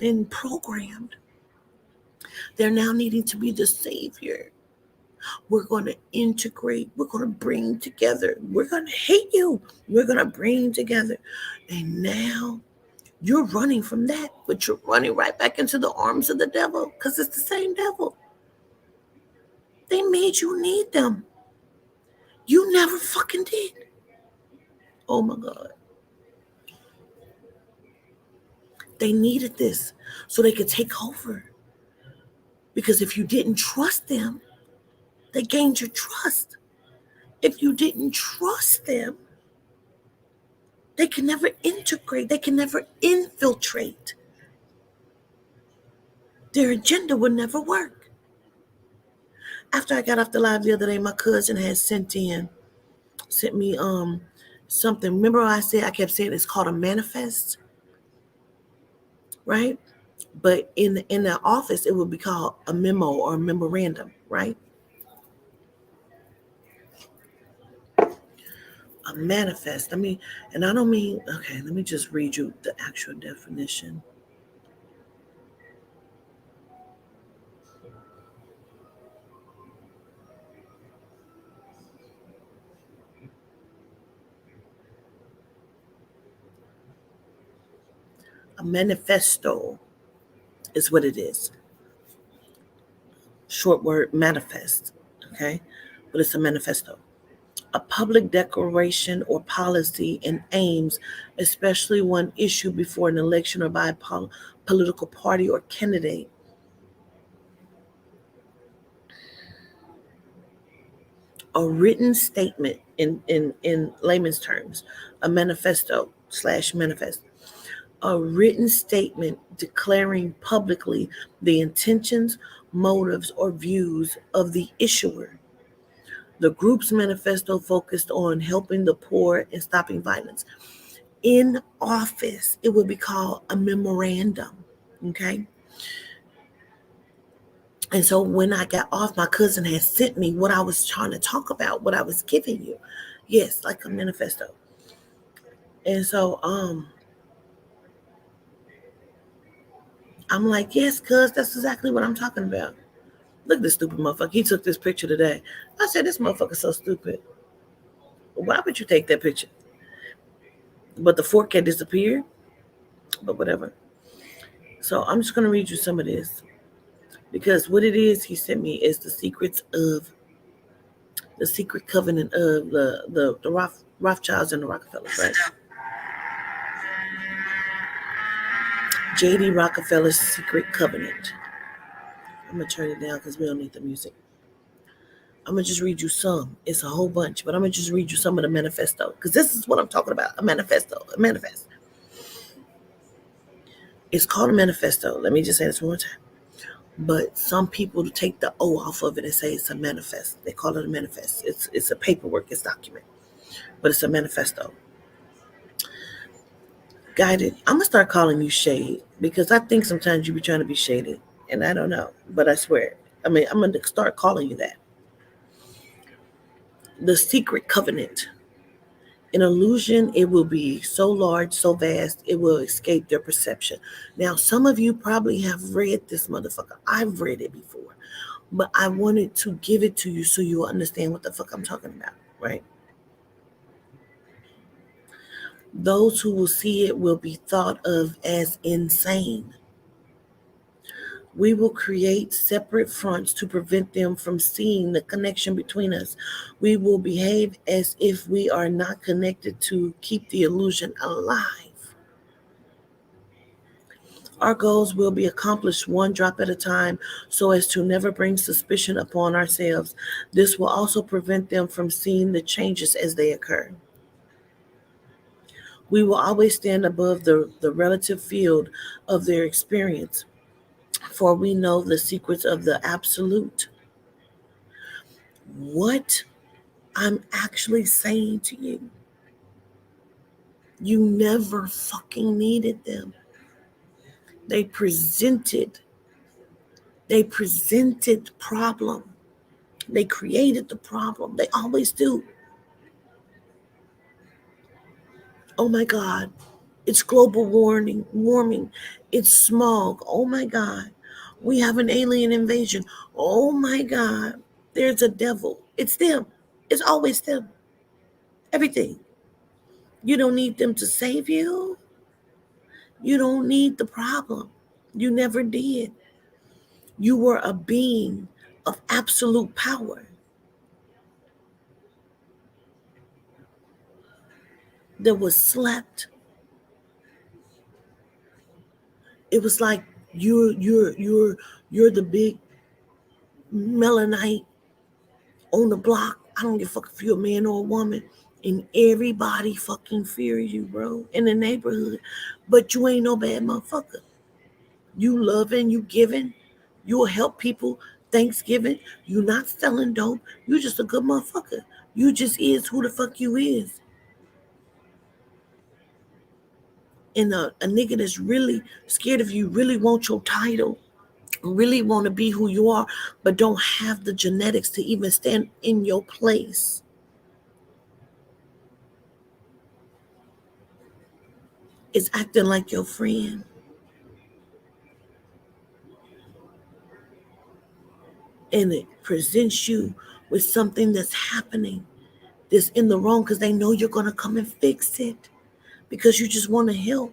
and programmed, they're now needing to be the savior. We're going to integrate. We're going to bring together. We're going to hate you. We're going to bring together. And now you're running from that, but you're running right back into the arms of the devil because it's the same devil. They made you need them. You never fucking did. Oh my God. They needed this so they could take over. Because if you didn't trust them, they gained your trust. If you didn't trust them, they can never integrate. They can never infiltrate. Their agenda would never work. After I got off the live the other day, my cousin had sent me something. Remember I said I kept saying it's called a manifest, right? But in the office, it would be called a memo or a memorandum, right? A manifest. And I don't mean, okay, let me just read you the actual definition. A manifesto is what it is. Short word, manifest, okay? But it's a manifesto. A public declaration or policy and aims, especially one issued before an election or by a political party or candidate. A written statement in layman's terms, a manifesto / manifest. A written statement declaring publicly the intentions, motives, or views of the issuer. The group's manifesto focused on helping the poor and stopping violence. in office, it would be called a memorandum. Okay. And so when I got off, my cousin had sent me what I was trying to talk about, what I was giving you. Yes, like a manifesto. And so I'm like, yes, cuz that's exactly what I'm talking about. Look at this stupid motherfucker. He took this picture today. I said, this motherfucker's so stupid. Why would you take that picture? But the fork had disappeared. But whatever. So I'm just gonna read you some of this. Because what it is he sent me is the secret covenant of the Rothschilds and the Rockefellers, right? J.D. Rockefeller's secret covenant. I'm gonna turn it down because we don't need the music. I'm gonna just read you some. It's a whole bunch, but I'm gonna just read you some of the manifesto because this is what I'm talking about. A manifesto. A manifest. It's called a manifesto. Let me just say this one more time. But some people take the O off of it and say it's a manifest. They call it a manifest. It's a paperwork. It's document, but it's a manifesto. Guided. I'm gonna start calling you Shade because I think sometimes you be trying to be shady, and I don't know, but I swear. I mean, I'm gonna start calling you that. The secret covenant. An illusion, it will be so large, so vast, it will escape their perception. Now, some of you probably have read this motherfucker. I've read it before, but I wanted to give it to you so you'll understand what the fuck I'm talking about, right? Those who will see it will be thought of as insane. We will create separate fronts to prevent them from seeing the connection between us. We will behave as if we are not connected to keep the illusion alive. Our goals will be accomplished one drop at a time so as to never bring suspicion upon ourselves. This will also prevent them from seeing the changes as they occur. We will always stand above the relative field of their experience, for we know the secrets of the absolute. What I'm actually saying to you, you never fucking needed them. They presented, they presented problem. They created the problem. They always do. Oh my God. It's global warming. It's smog. Oh my God. We have an alien invasion. Oh my God. There's a devil. It's them. It's always them. Everything. You don't need them to save you. You don't need the problem. You never did. You were a being of absolute power that was slept. It was like you're the big melanite on the block. I don't give a fuck if you're a man or a woman. And everybody fucking fears you, bro, in the neighborhood. But you ain't no bad motherfucker. You loving, you giving, you'll help people. Thanksgiving, you not selling dope. You just a good motherfucker. You just is who the fuck you is. And a nigga that's really scared of you, really want your title, really want to be who you are, but don't have the genetics to even stand in your place, is acting like your friend. And it presents you with something that's happening that's in the wrong because they know you're going to come and fix it because you just want to help.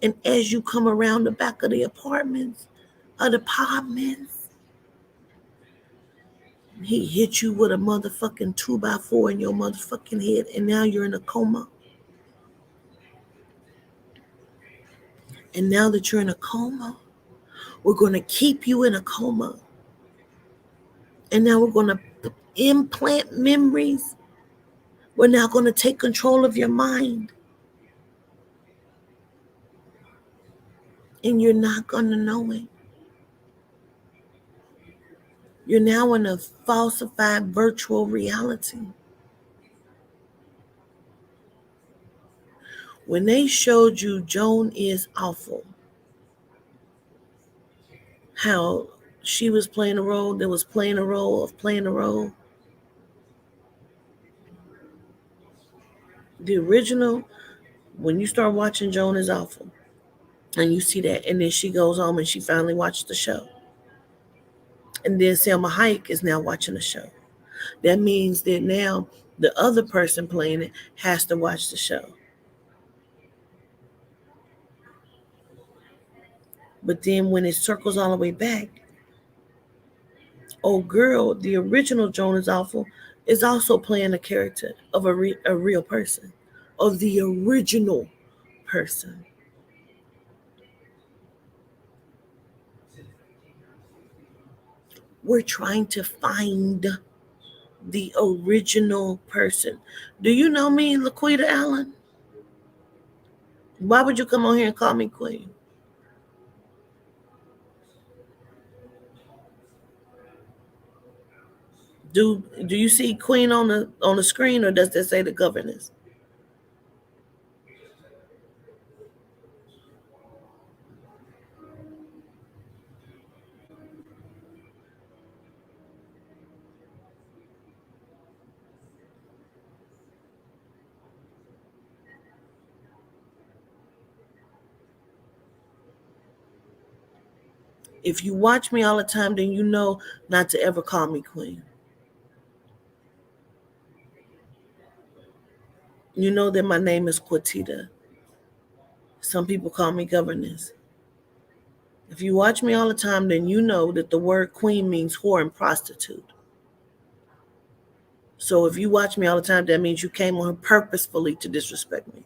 And as you come around the back of the apartments, he hit you with a motherfucking 2x4 in your motherfucking head, and now you're in a coma. And now that you're in a coma, we're going to keep you in a coma. And now we're going to implant memories. We're now going to take control of your mind. And you're not going to know it. You're now in a falsified virtual reality. When they showed you Joan is awful, how she was playing a role that was playing a role of playing a role, the original, when you start watching Joan is awful, and you see that, and then she goes home and she finally watched the show. And then Selma Hayek is now watching the show. That means that now the other person playing it has to watch the show. But then when it circles all the way back, oh girl, the original Joan is awful is also playing a character of a real person, of the original person. We're trying to find the original person. Do you know me, Laquita Allen? Why would you come on here and call me Queen? Do you see Queen on the screen, or does that say the governess? If you watch me all the time, then you know not to ever call me Queen. You know that my name is Quatita. Some people call me governess. If you watch me all the time, then you know that the word queen means whore and prostitute. So if you watch me all the time, that means you came on purposefully to disrespect me.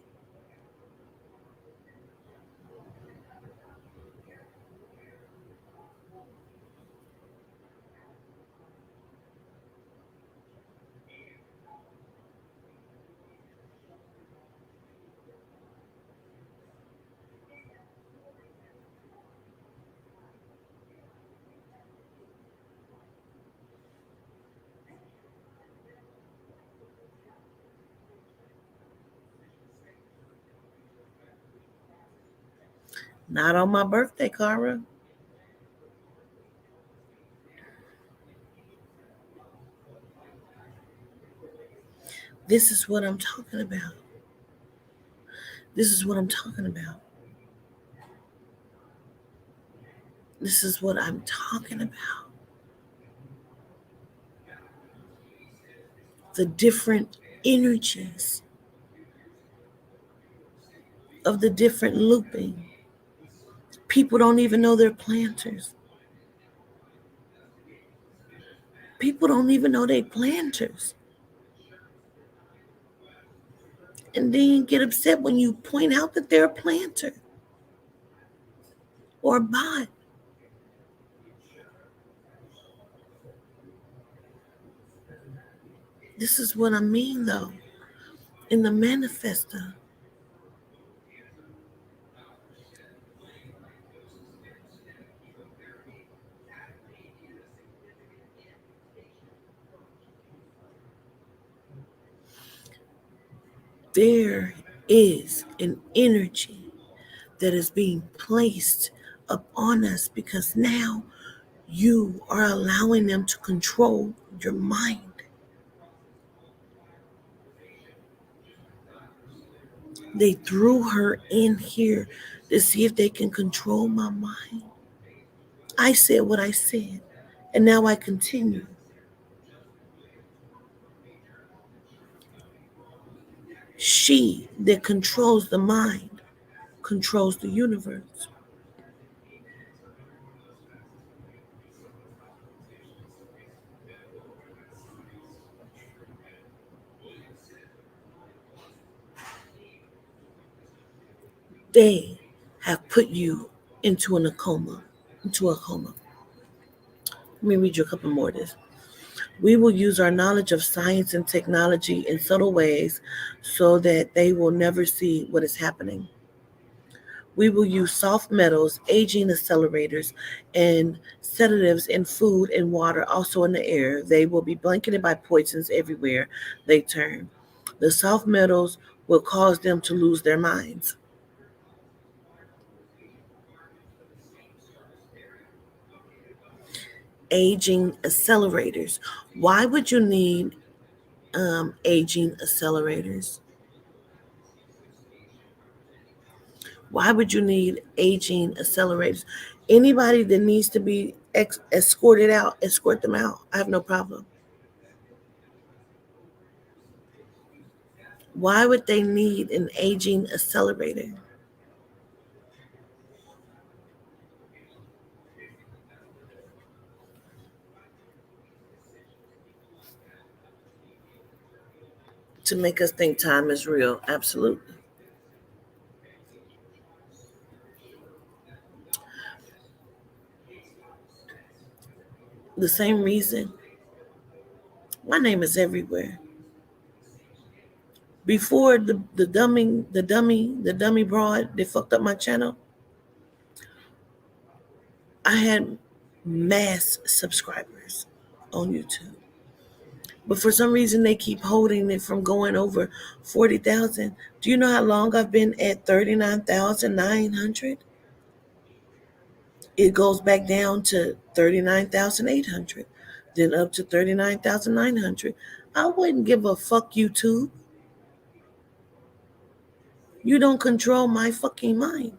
Not on my birthday, Cara. This is what I'm talking about. This is what I'm talking about. This is what I'm talking about. The different energies of the different looping. People don't even know they're planters. People don't even know they're planters. And then get upset when you point out that they're a planter or a bot. This is what I mean, though. In the manifesto, there is an energy that is being placed upon us because now you are allowing them to control your mind. They threw her in here to see if they can control my mind. I said what I said, and now I continue. She that controls the mind controls the universe. They have put you into a coma, into a coma. Let me read you a couple more of this. We will use our knowledge of science and technology in subtle ways so that they will never see what is happening. We will use soft metals, aging accelerators, and sedatives in food and water, also in the air. They will be blanketed by poisons everywhere they turn. The soft metals will cause them to lose their minds. Aging accelerators. Why would you need aging accelerators? Why would you need aging accelerators? Anybody that needs to be escorted out, escort them out. I have no problem. Why would they need an aging accelerator? To make us think time is real. Absolutely. The same reason my name is everywhere. Before the dummy broad, they fucked up my channel. I had mass subscribers on YouTube. But for some reason, they keep holding it from going over 40,000. Do you know how long I've been at 39,900? It goes back down to 39,800, then up to 39,900. I wouldn't give a fuck, YouTube. You don't control my fucking mind.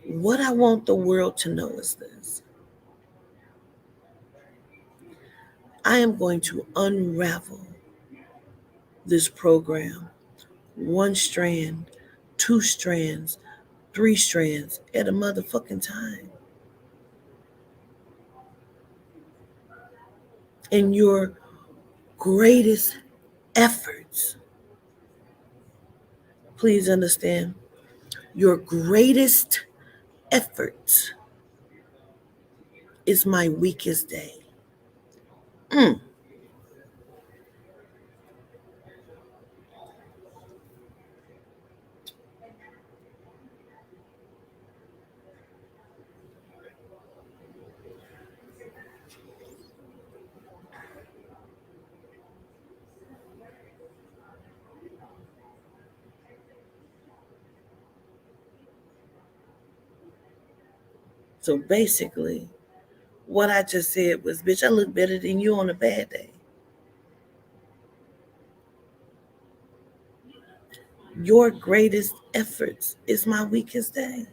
What I want the world to know is this: I am going to unravel this program one strand, two strands, three strands at a motherfucking time. And your greatest efforts, please understand, your greatest efforts is my weakest day. Mm. So basically, what I just said was, bitch, I look better than you on a bad day. Your greatest efforts is my weakest day.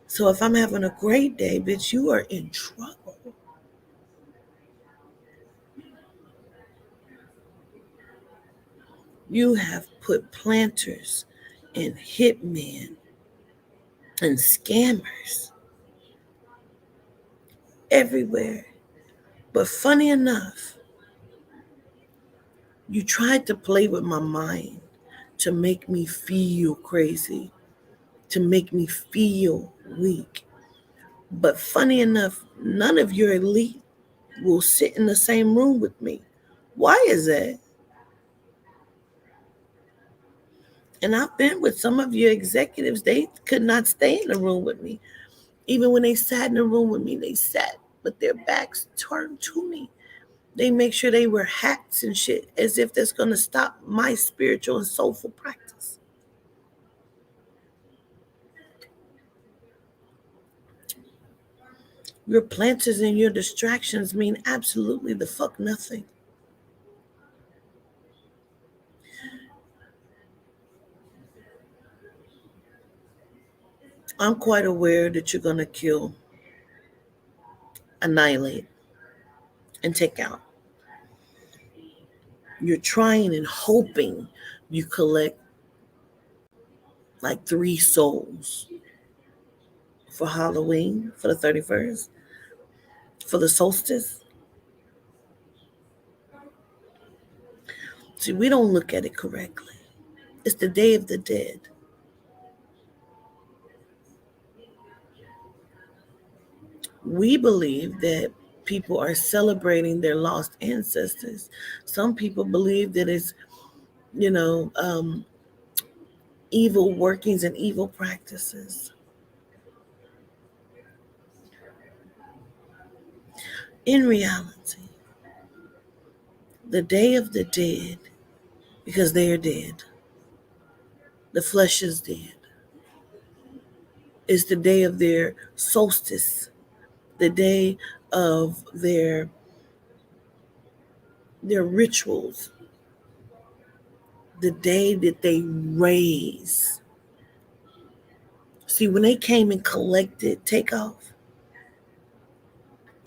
So if I'm having a great day, bitch, you are in trouble. You have put planters and hitmen and scammers everywhere. But funny enough, you tried to play with my mind to make me feel crazy, to make me feel weak. But funny enough, none of your elite will sit in the same room with me. Why is that? And I've been with some of your executives, they could not stay in the room with me. Even when they sat in the room with me, they sat with their backs turned to me. They make sure they wear hats and shit as if that's going to stop my spiritual and soulful practice. Your planters and your distractions mean absolutely the fuck nothing. I'm quite aware that you're going to kill, annihilate, and take out. You're trying and hoping you collect like 3 souls for Halloween, for the 31st, for the solstice. See, we don't look at it correctly. It's the Day of the Dead. We believe that people are celebrating their lost ancestors. Some people believe that it's, you know, evil workings and evil practices. In reality, The day of the dead, because they are dead, the flesh is dead, is the day of their solstice, the day of their rituals, the day that they raise. See, when they came and collected Takeoff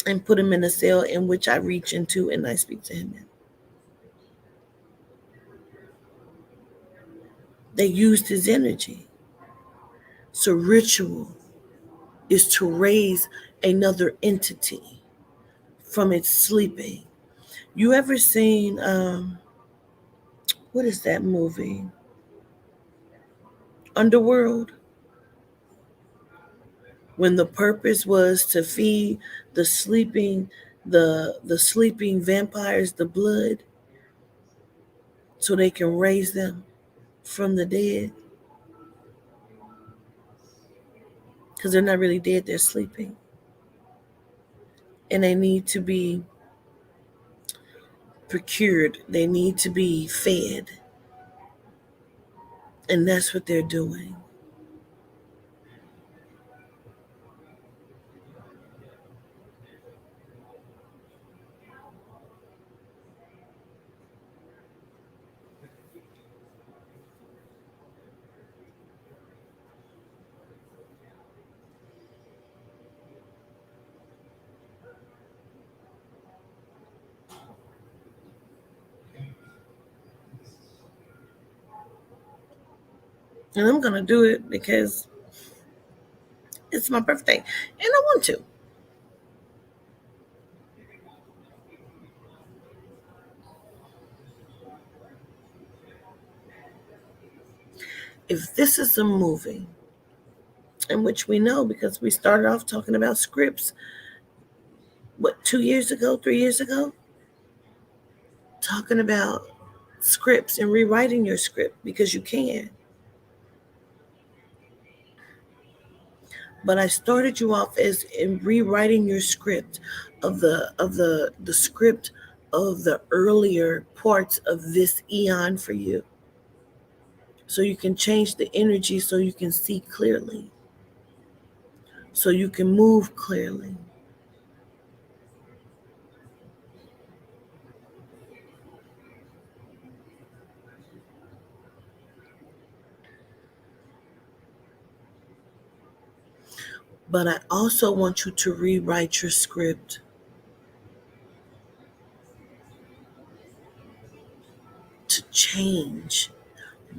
and put him in a cell in which I reach into and I speak to him in, they used his energy. So ritual is to raise another entity from its sleeping. You ever seen what is that movie? Underworld, when the purpose was to feed the sleeping the sleeping vampires the blood so they can raise them from the dead, because they're not really dead, they're sleeping, and they need to be procured, they need to be fed, and that's what they're doing. And I'm gonna do it because it's my birthday and I want to. If this is a movie in which we know, because we started off talking about scripts, what, 2 years ago, 3 years ago, talking about scripts and rewriting your script because you can. But I started you off as in rewriting your script of the script of the earlier parts of this eon for you. So you can change the energy so you can see clearly. So you can move clearly. But I also want you to rewrite your script to change.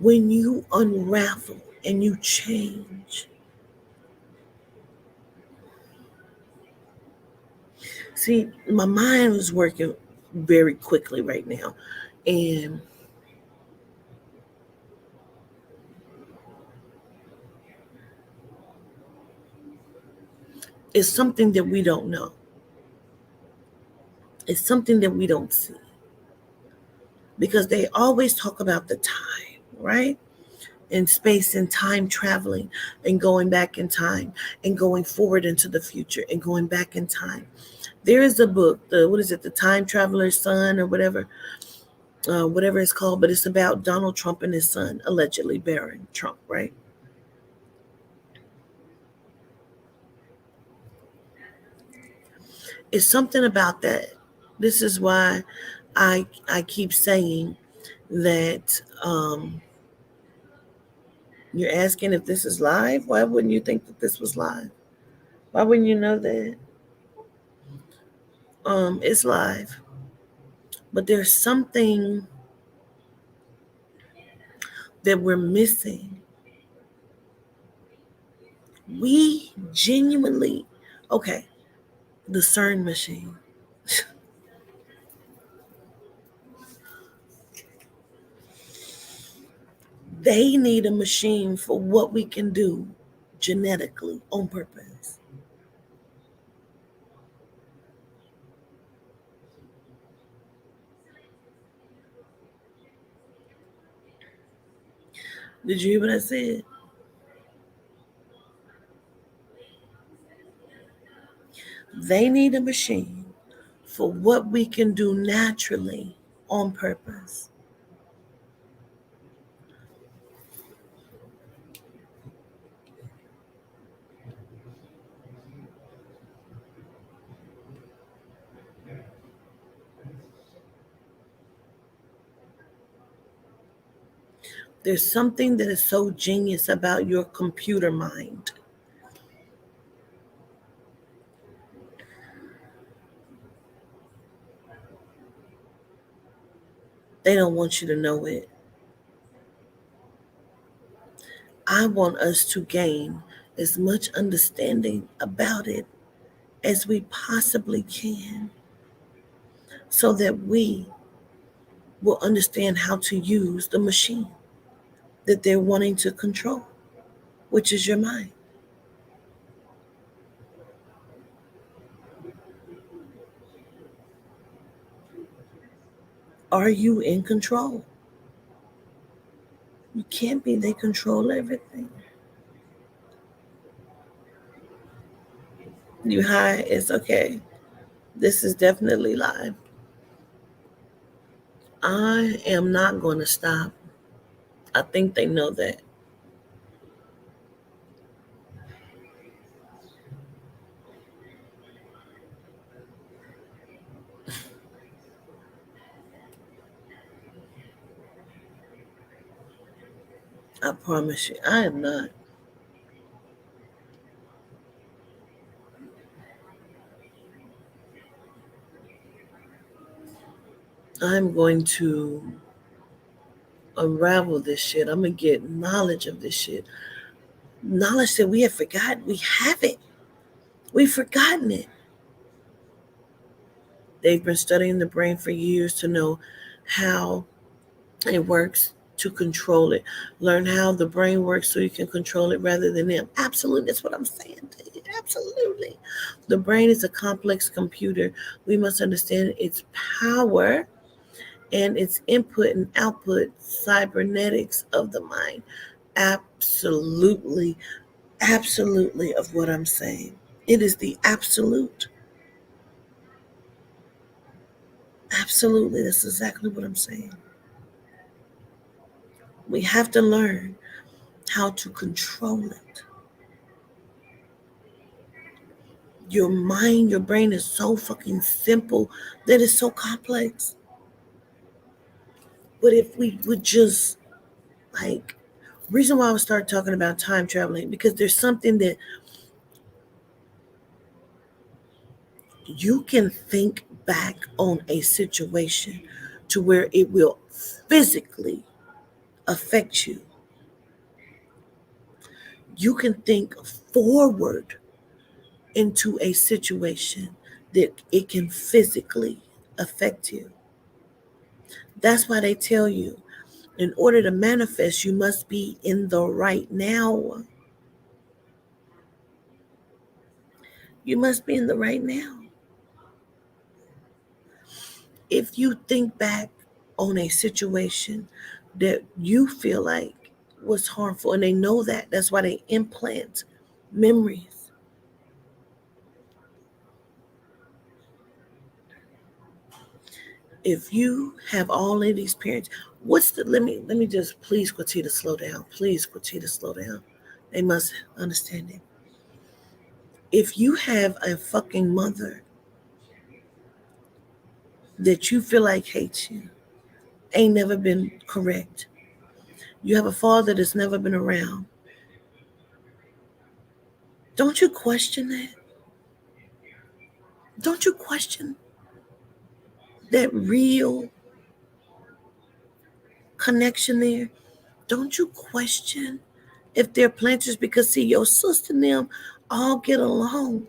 When you unravel and you change, see, my mind is working very quickly right now. And it's something that we don't know. It's something that we don't see. Because they always talk about the time, right? And space and time traveling and going back in time and going forward into the future and going back in time. There is a book, what is it, The Time Traveler's Son or whatever it's called, but it's about Donald Trump and his son, allegedly Barron Trump, right? It's something about that. This is why I keep saying that you're asking if this is live. Why wouldn't you think that this was live? Why wouldn't you know that? It's live. But there's something that we're missing. We genuinely, okay, the CERN machine. They need a machine for what we can do genetically on purpose. Did you hear what I said? They need a machine for what we can do naturally on purpose. There's something that is so genius about your computer mind. They don't want you to know it. I want us to gain as much understanding about it as we possibly can so that we will understand how to use the machine that they're wanting to control, which is your mind. Are you in control? You can't be. They control everything. You high, it's okay. This is definitely live. I am not going to stop. I think they know that. I promise you, I am not. I'm going to unravel this shit. I'm going to get knowledge of this shit. Knowledge that we have forgotten. We have it. We've forgotten it. They've been studying the brain for years to know how it works, to control it. Learn how the brain works so you can control it rather than them. Absolutely. That's what I'm saying to you. Absolutely. The brain is a complex computer. We must understand its power and its input and output cybernetics of the mind. Absolutely, absolutely of what I'm saying. It is the absolute. Absolutely. That's exactly what I'm saying. We have to learn how to control it. Your mind, your brain is so fucking simple that it's so complex. But if we would just like, reason why I started talking about time traveling, because there's something that you can think back on a situation to where it will physically affect you. You can think forward into a situation that it can physically affect you. That's why they tell you in order to manifest, you must be in the right now. You must be in the right now. If you think back on a situation that you feel like was harmful, and they know that, that's why they implant memories. If you have all of these parents, what's the let me just please Quatita slow down. Please Quatita slow down. They must understand it. If you have a fucking mother that you feel like hates you, ain't never been correct. You have a father that's never been around. Don't you question that? Don't you question that real connection there? Don't you question if they're planters? Because see, your sister and them all get along.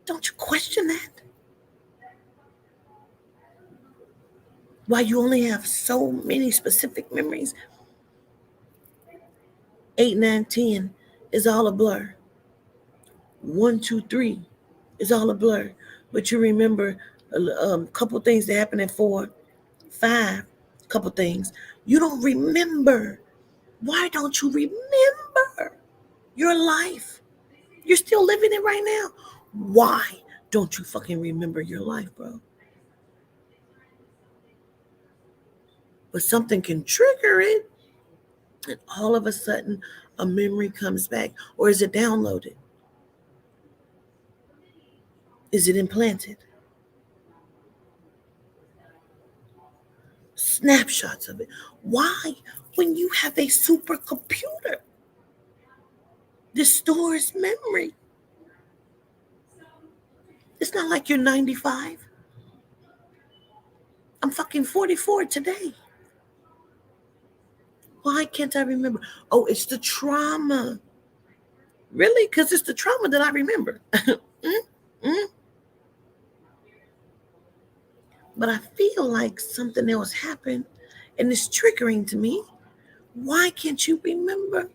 Don't you question that? Why you only have so many specific memories? 8, 9, 10 is all a blur. 1, 2, 3 is all a blur. But you remember a couple things that happened at 4, 5, couple things. You don't remember. Why don't you remember your life? You're still living it right now. Why don't you fucking remember your life, bro? but something can trigger it, and all of a sudden a memory comes back. Or is it downloaded? Is it implanted? Snapshots of it. Why? When you have a supercomputer that stores memory. It's not like you're 95. I'm fucking 44 today. Why can't I remember? Oh, it's the trauma. Really? Because it's the trauma that I remember. Mm-mm. But I feel like something else happened and it's triggering to me. Why can't you remember?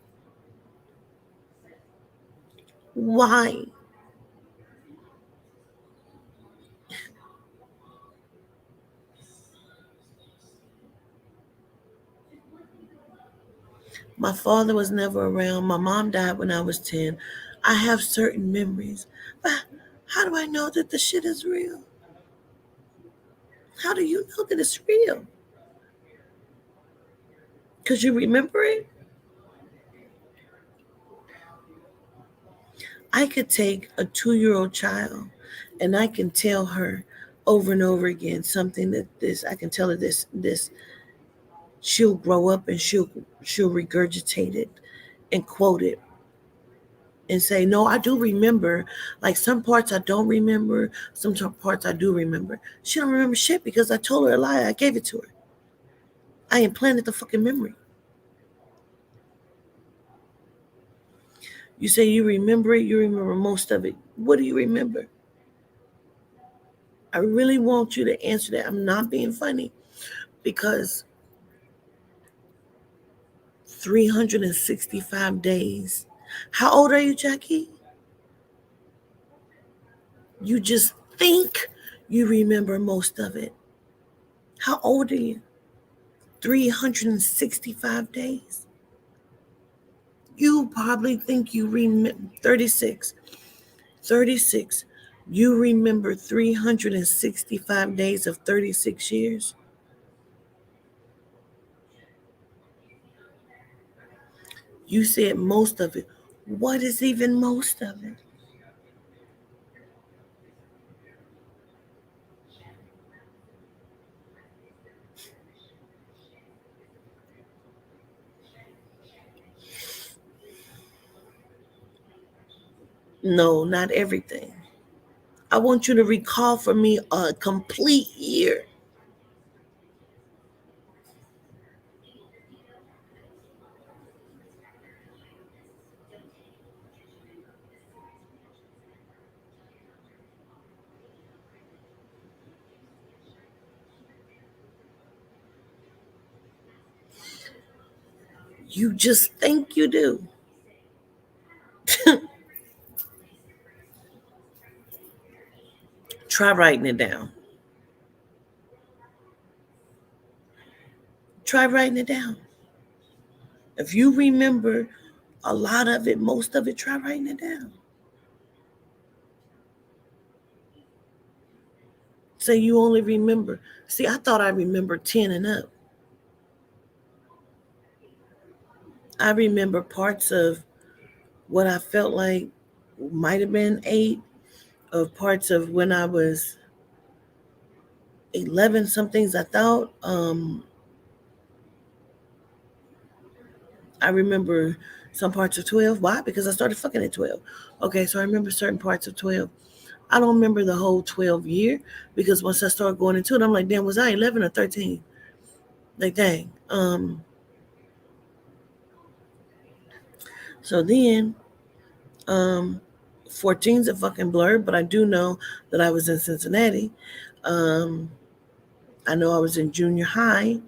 Why? My father was never around. My mom died when I was 10. I have certain memories. But how do I know that the shit is real? How do you know that it's real? Because you remember it? I could take a 2-year-old child and I can tell her over and over again something that this, I can tell her this, she'll grow up and she'll regurgitate it and quote it and say, no, I do remember. Like some parts I don't remember, some parts I do remember. She don't remember shit because I told her a lie. I gave it to her. I implanted the fucking memory. You say you remember it, you remember most of it. What do you remember? I really want you to answer that. I'm not being funny because 365 days. How old are you, Jackie? You just think you remember most of it. How old are you? 365 days. You probably think you remember 36. 36. You remember 365 days of 36 years. You said most of it. What is even most of it? No, not everything. I want you to recall for me a complete year. You just think you do. Try writing it down. Try writing it down. If you remember a lot of it, most of it, try writing it down. Say you only remember. See, I thought I remembered 10 and up. I remember parts of what I felt like might have been 8, of parts of when I was 11, some things I thought. I remember some parts of 12. Why? Because I started fucking at 12. Okay, so I remember certain parts of 12. I don't remember the whole 12 year because once I started going into it, I'm like, damn, was I 11 or 13? Like, dang. So then, um, 14's a fucking blur, but I do know that I was in Cincinnati. Um, I know I was in junior high.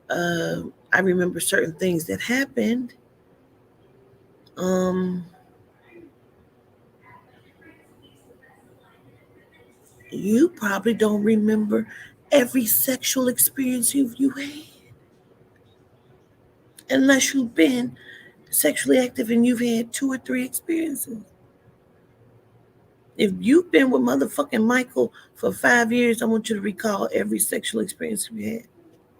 I remember certain things that happened. Um, you probably don't remember every sexual experience you had unless you've been sexually active and you've had 2 or 3 experiences. If you've been with motherfucking Michael for 5 years, I want you to recall every sexual experience you had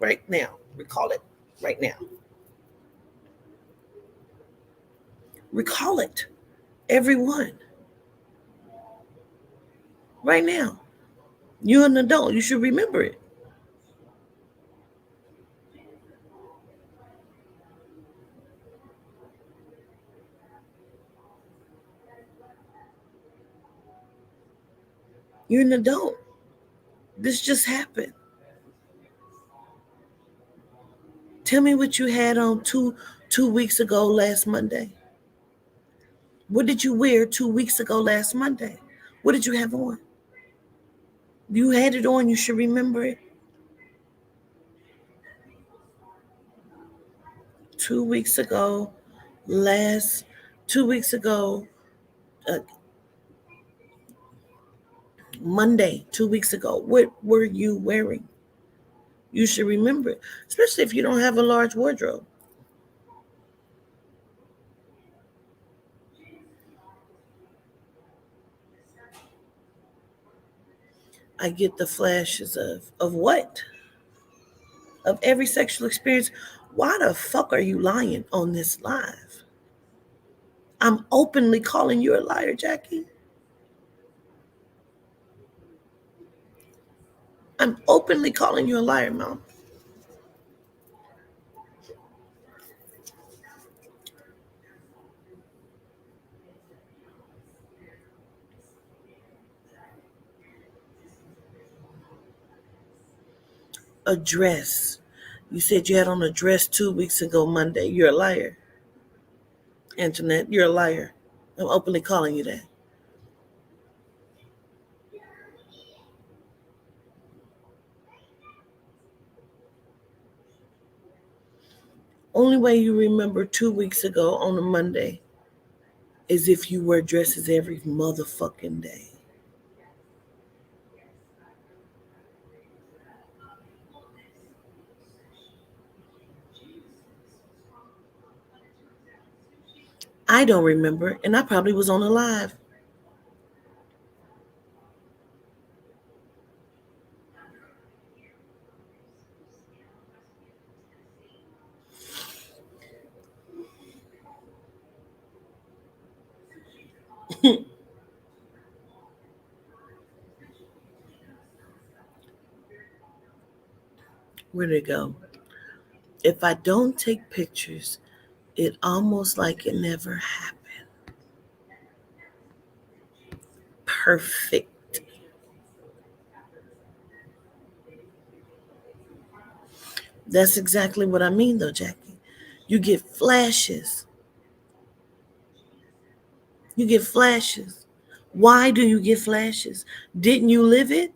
right now. Recall it right now. Recall it. Everyone. Right now. You're an adult. You should remember it. You're an adult. This just happened. Tell me what you had on two weeks ago last Monday. What did you wear 2 weeks ago last Monday? What did you have on? You had it on, you should remember it. 2 weeks ago, last 2 weeks ago, uh, Monday, 2 weeks ago, what were you wearing? You should remember it, especially if you don't have a large wardrobe. I get the flashes of what? Of every sexual experience. Why the fuck are you lying on this live? I'm openly calling you a liar, Jackie. I'm openly calling you a liar, Mom. A dress. You said you had on a dress 2 weeks ago, Monday. You're a liar. Antoinette, you're a liar. I'm openly calling you that. Only way you remember 2 weeks ago on a Monday is if you wear dresses every motherfucking day. I don't remember, and I probably was on a live. Where'd it go? If I don't take pictures, it almost like it never happened. Perfect. That's exactly what I mean, though, Jackie. You get flashes. You get flashes. Why do you get flashes? Didn't you live it?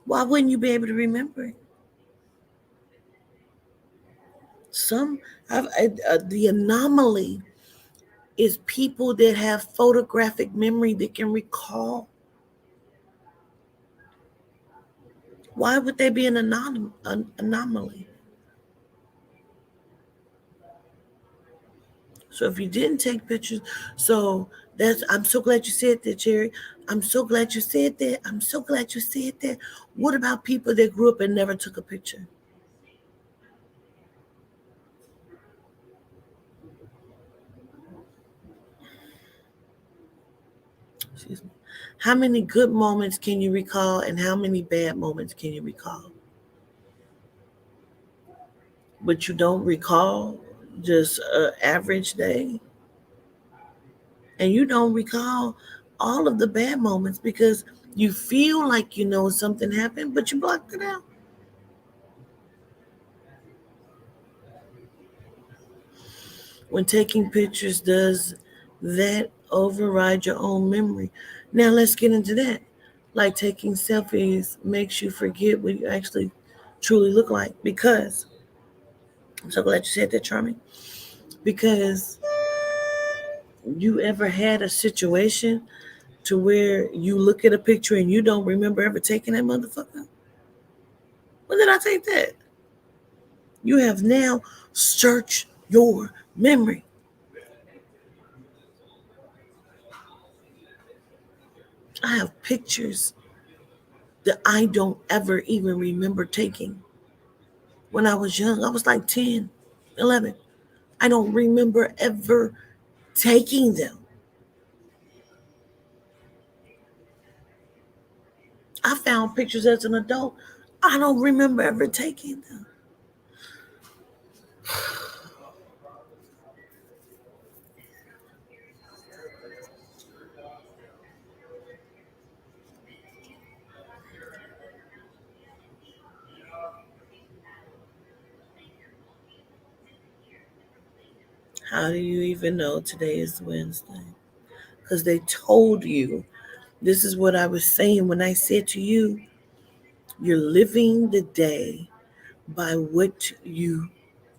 Why wouldn't you be able to remember it? Some the anomaly is people that have photographic memory that can recall. Why would they be an anomaly? So if you didn't take pictures, so that's I'm so glad you said that, Jerry. I'm so glad you said that. I'm so glad you said that. What about people that grew up and never took a picture? Excuse me. How many good moments can you recall and how many bad moments can you recall? But you don't recall just an average day? And you don't recall all of the bad moments because you feel like you know something happened, but you blocked it out. When taking pictures, does that override your own memory? Now let's get into that. Like taking selfies makes you forget what you actually truly look like. Because I'm so glad you said that, Charming. Because you ever had a situation to where you look at a picture and you don't remember ever taking that motherfucker? When did I take that? You have now searched your memory. I have pictures that I don't ever even remember taking when I was young. I was like 10, 11. I don't remember ever taking them. I found pictures as an adult. I don't remember ever taking them. How do you even know today is Wednesday? Because they told you. This is what I was saying when I said to you, you're living the day by what you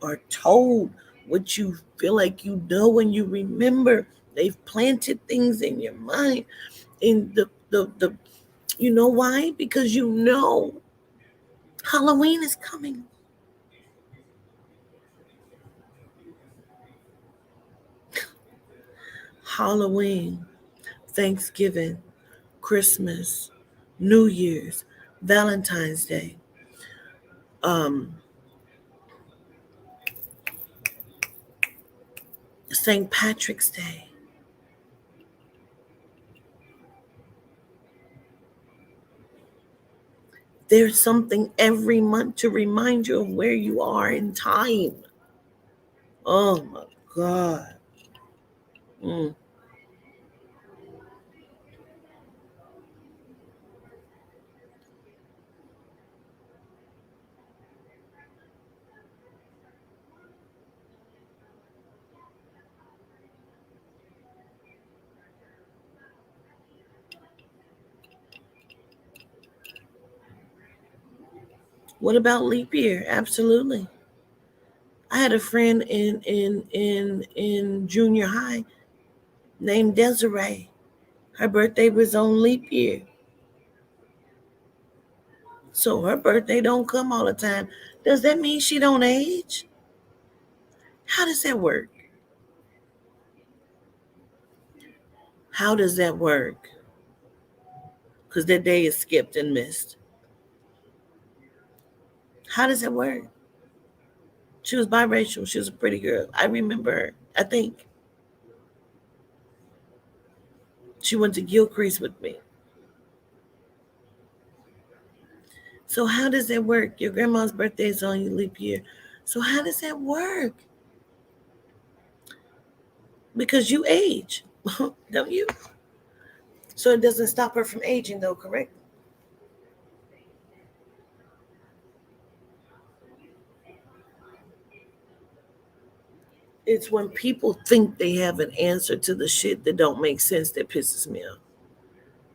are told, what you feel like you know and you remember. They've planted things in your mind. In the you know why? Because you know Halloween is coming. Halloween, Thanksgiving, Christmas, New Year's, Valentine's Day, um, St. Patrick's Day. There's something every month to remind you of where you are in time. Oh my God. Mm. What about leap year? Absolutely. I had a friend in junior high named Desiree. Her birthday was on leap year. So her birthday don't come all the time. Does that mean she don't age? How does that work? How does that work? Because that day is skipped and missed. How does that work? She was biracial. She was a pretty girl. I remember her. I think she went to Gilcrease with me. So how does that work? Your grandma's birthday is on your leap year. So how does that work? Because you age, don't you? So it doesn't stop her from aging, though, correct? It's when people think they have an answer to the shit that don't make sense that pisses me off.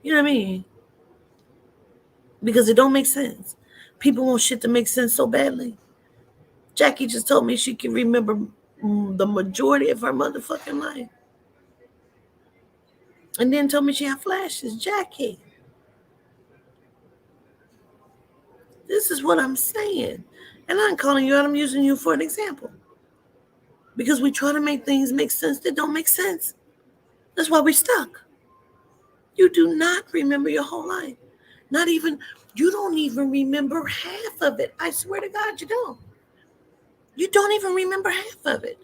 You know what I mean? Because it don't make sense. People want shit to make sense so badly. Jackie just told me she can remember the majority of her motherfucking life. And then told me she had flashes. Jackie, this is what I'm saying. And I'm calling you out, I'm using you for an example. Because we try to make things make sense that don't make sense. That's why we're stuck. You do not remember your whole life. Not even, you don't even remember half of it. I swear to God, you don't. You don't even remember half of it.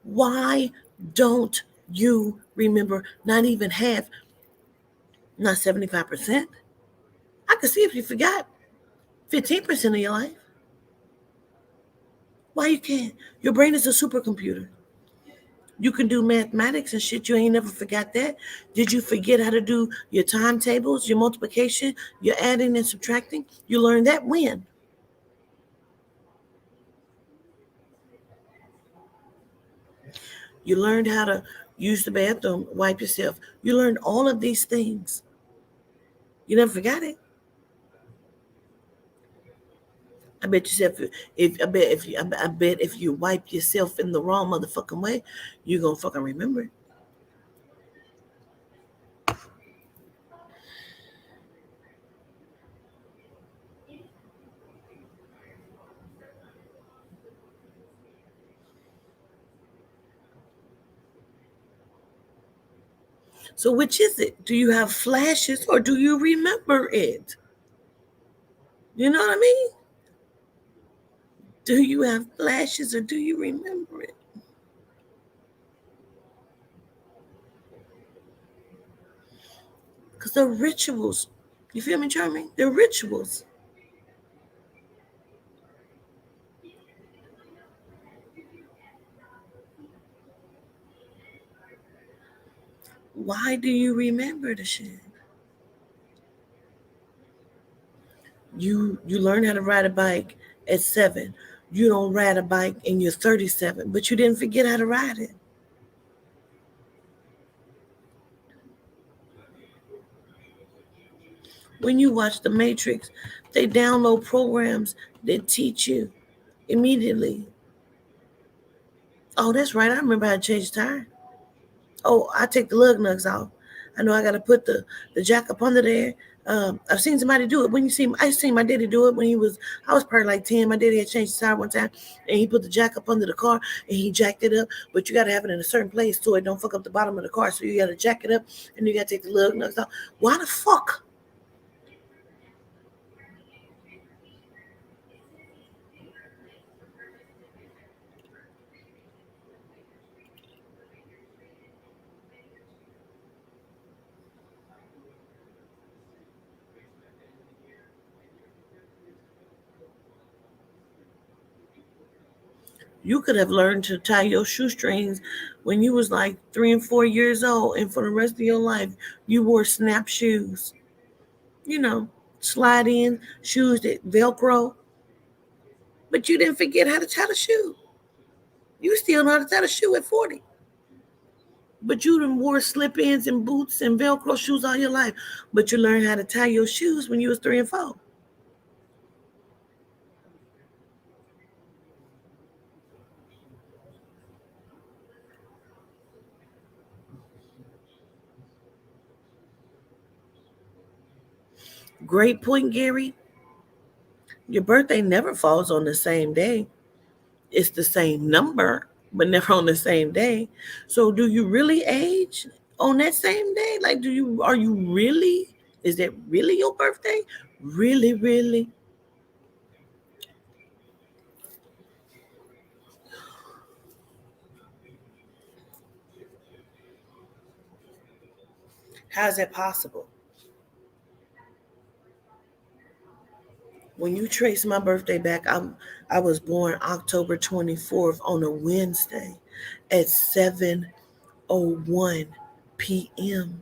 Why don't you remember not even half, not 75%? I could see if you forgot 15% of your life. Why you can't? Your brain is a supercomputer. You can do mathematics and shit. You ain't never forgot that. Did you forget how to do your timetables, your multiplication, your adding and subtracting? You learned that when? You learned how to use the bathroom, wipe yourself. You learned all of these things. You never forgot it. I bet yourself I bet if you wipe yourself in the wrong motherfucking way, you're gonna fucking remember it. So which is it? Do you have flashes or do you remember it? You know what I mean? Do you have flashes or do you remember it? Because they're rituals. You feel me, Charming? They're rituals. Why do you remember the shit? You learn how to ride a bike at 7. You don't ride a bike and you're 37, but you didn't forget how to ride it. When you watch The Matrix, they download programs that teach you immediately. Oh, that's right. I remember how to change the tire. Oh, I take the lug nuts off. I know I got to put the jack up under there. I've seen somebody do it. When you see, I seen my daddy do it when I was probably like 10. My daddy had changed the tire one time, and he put the jack up under the car, and he jacked it up. But you got to have it in a certain place so it don't fuck up the bottom of the car. So you got to jack it up, and you got to take the lug nuts off. Why the fuck? You could have learned to tie your shoestrings when you was like 3 and 4 years old, and for the rest of your life, you wore snap shoes. You know, slide in shoes that Velcro, but you didn't forget how to tie the shoe. You still know how to tie the shoe at 40. But you done wore slip-ins and boots and Velcro shoes all your life. But you learned how to tie your shoes when you was 3 and 4. Great point, Gary. Your birthday never falls on the same day. It's the same number, but never on the same day. So do you really age on that same day? Like, are you really, is that really your birthday? Really, really? How's that possible? When you trace my birthday back, I was born October 24th on a Wednesday at 7:01 p.m.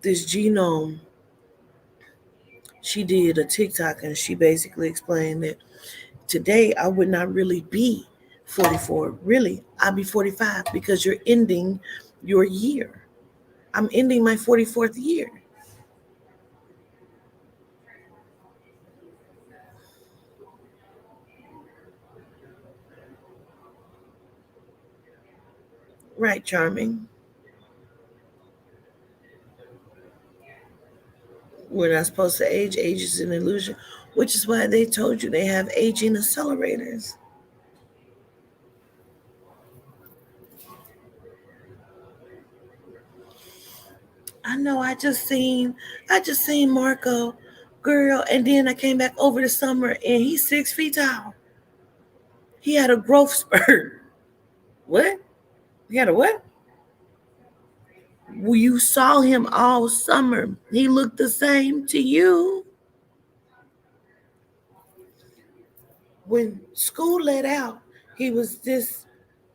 This genome, she did a TikTok and she basically explained that today I would not really be 44. Really, I'd be 45 because you're ending your year. I'm ending my 44th year. Right, Charming? We're not supposed to age. Age is an illusion, which is why they told you they have aging accelerators. I know. I just seen Marco, girl, and then I came back over the summer, and he's 6 feet tall. He had a growth spurt. What? He had a what? Well, you saw him all summer. He looked the same to you. When school let out, he was this.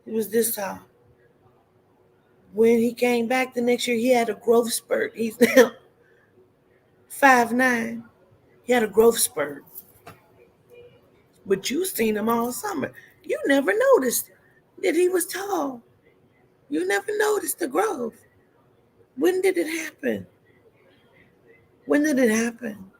He was this tall. When he came back the next year, he had a growth spurt. He's now 5'9". He had a growth spurt. But you seen him all summer. You never noticed that he was tall. You never noticed the growth. When did it happen? When did it happen?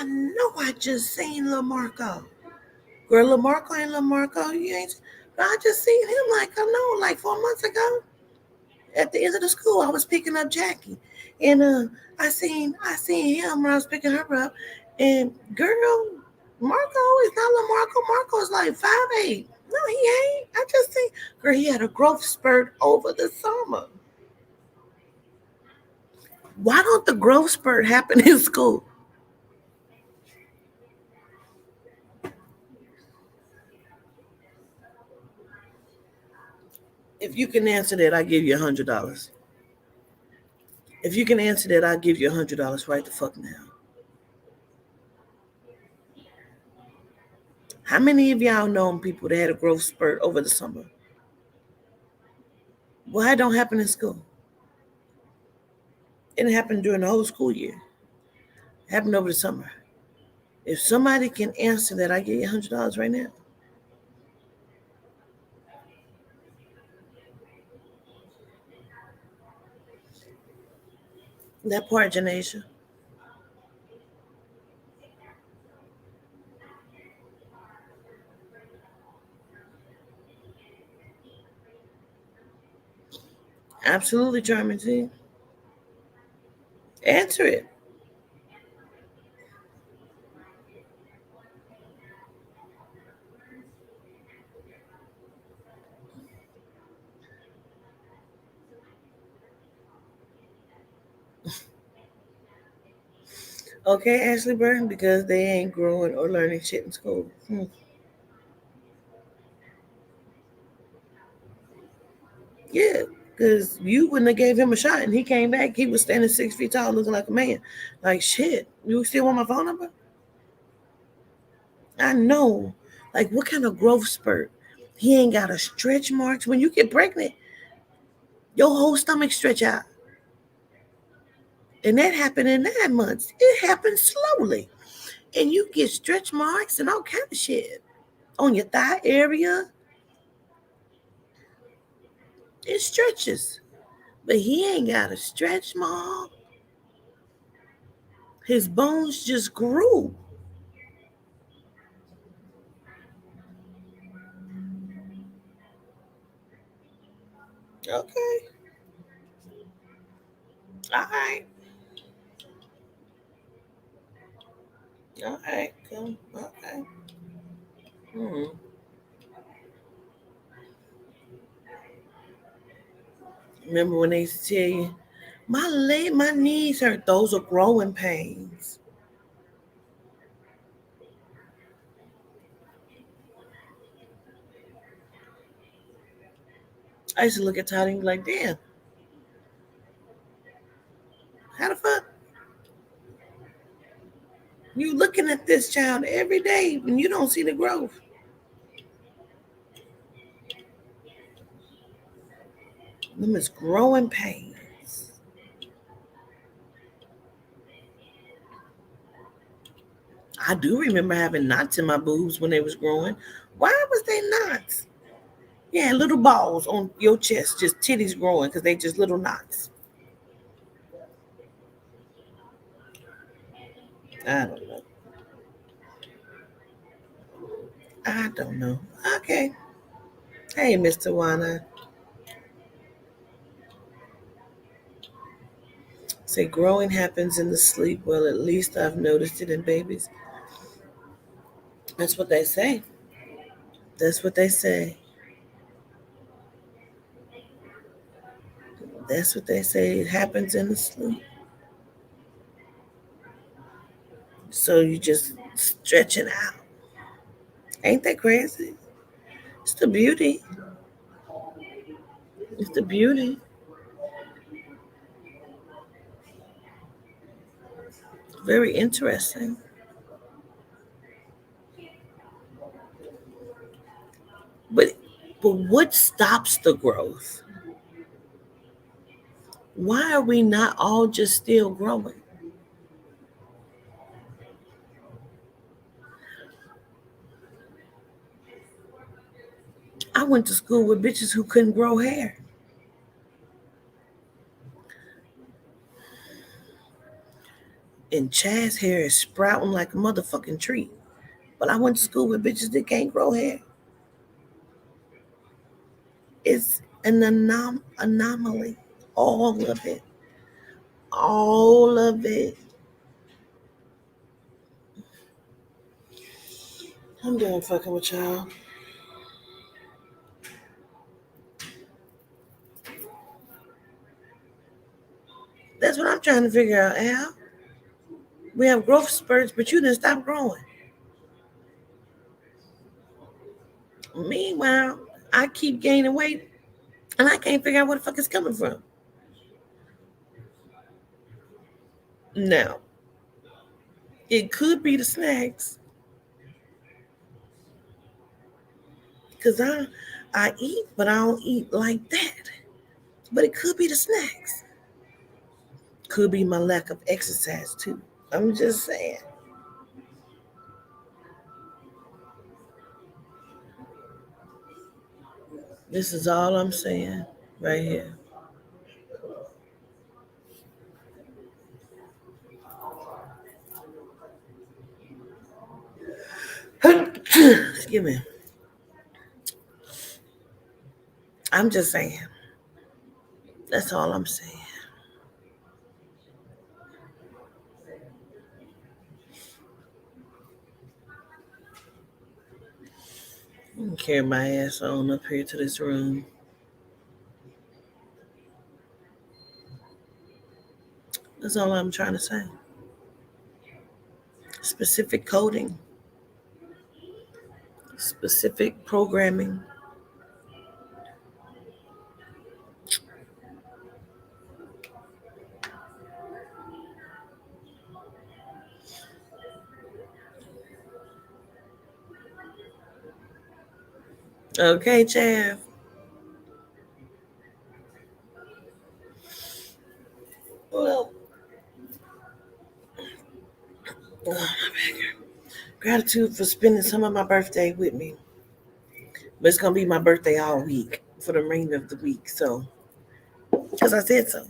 know I just seen Lamarco. Girl, Lamarco ain't Lamarco. You ain't. But I just seen him like I know, like 4 months ago. At the end of the school, I was picking up Jackie, and I seen him when I was picking her up, and girl, Marco is not Lamarco. Marco's like 5'8". No, he ain't. I just think, girl, he had a growth spurt over the summer. Why don't the growth spurt happen in school? If you can answer that, I give you $100. If you can answer that, I'll give you $100 right the fuck now. How many of y'all know people that had a growth spurt over the summer? Why it don't happen in school? It happened during the whole school year. It happened over the summer. If somebody can answer that, I give you $100 right now. That part, Janasia. Absolutely, Charming T. Answer it. Okay, Ashley Burton, because they ain't growing or learning shit in school. Yeah, because you wouldn't have gave him a shot and he came back. He was standing 6 feet tall, looking like a man. Like, shit, you still want my phone number? I know. Like, what kind of growth spurt? He ain't got a stretch marks. When you get pregnant, your whole stomach stretch out. And that happened in 9 months. It happened slowly. And you get stretch marks and all kind of shit on your thigh area. It stretches. But he ain't got a stretch mark. His bones just grew. Okay. All right. All right. Come. Okay. Hmm. Remember when they used to tell you, my knees hurt. Those are growing pains. I used to look at Todd and be like, damn, how the fuck? You looking at this child every day and you don't see the growth. Them is growing pains. I do remember having knots in my boobs when they was growing. Why was they knots? Yeah, little balls on your chest, just titties growing because they just little knots. I don't know. I don't know. Okay. Hey, Mr. Wana. Say growing happens in the sleep. Well, at least I've noticed it in babies. That's what they say. That's what they say. That's what they say. It happens in the sleep. So you just stretching out. Ain't that crazy? It's the beauty. It's the beauty. Very interesting. But but what stops the growth? Why are we not all just still growing? I went to school with bitches who couldn't grow hair. And Chad's hair is sprouting like a motherfucking tree. But I went to school with bitches that can't grow hair. It's an anomaly. All of it. All of it. I'm done fucking with y'all. That's what I'm trying to figure out, Al. We have growth spurts, but you didn't stop growing. Meanwhile, I keep gaining weight and I can't figure out where the fuck it's coming from. Now, it could be the snacks. Cause I eat, but I don't eat like that. But it could be the snacks. Could be my lack of exercise too. I'm just saying. This is all I'm saying right here. Excuse me. I'm just saying. That's all I'm saying. I'm gonna carry my ass on up here to this room. That's all I'm trying to say. Specific coding, specific programming. Okay, Chav. Well, gratitude for spending some of my birthday with me. But it's gonna be my birthday all week for the remainder of the week. So, because I said so.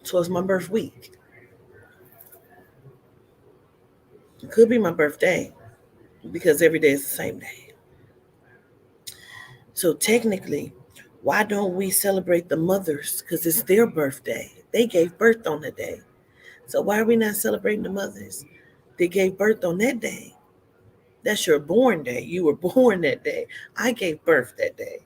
So it's my birth week. It could be my birthday because every day is the same day. So technically, why don't we celebrate the mothers? Because it's their birthday. They gave birth on the day. So why are we not celebrating the mothers? They gave birth on that day. That's your born day. You were born that day. I gave birth that day.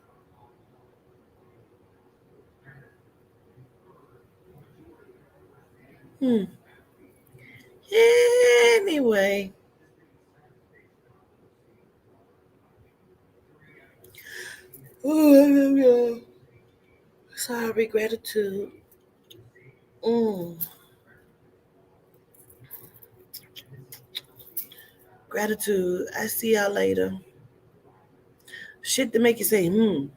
Hmm. Anyway. Oh, sorry, gratitude. Mm. Gratitude. I see y'all later. Shit to make you say, hmm.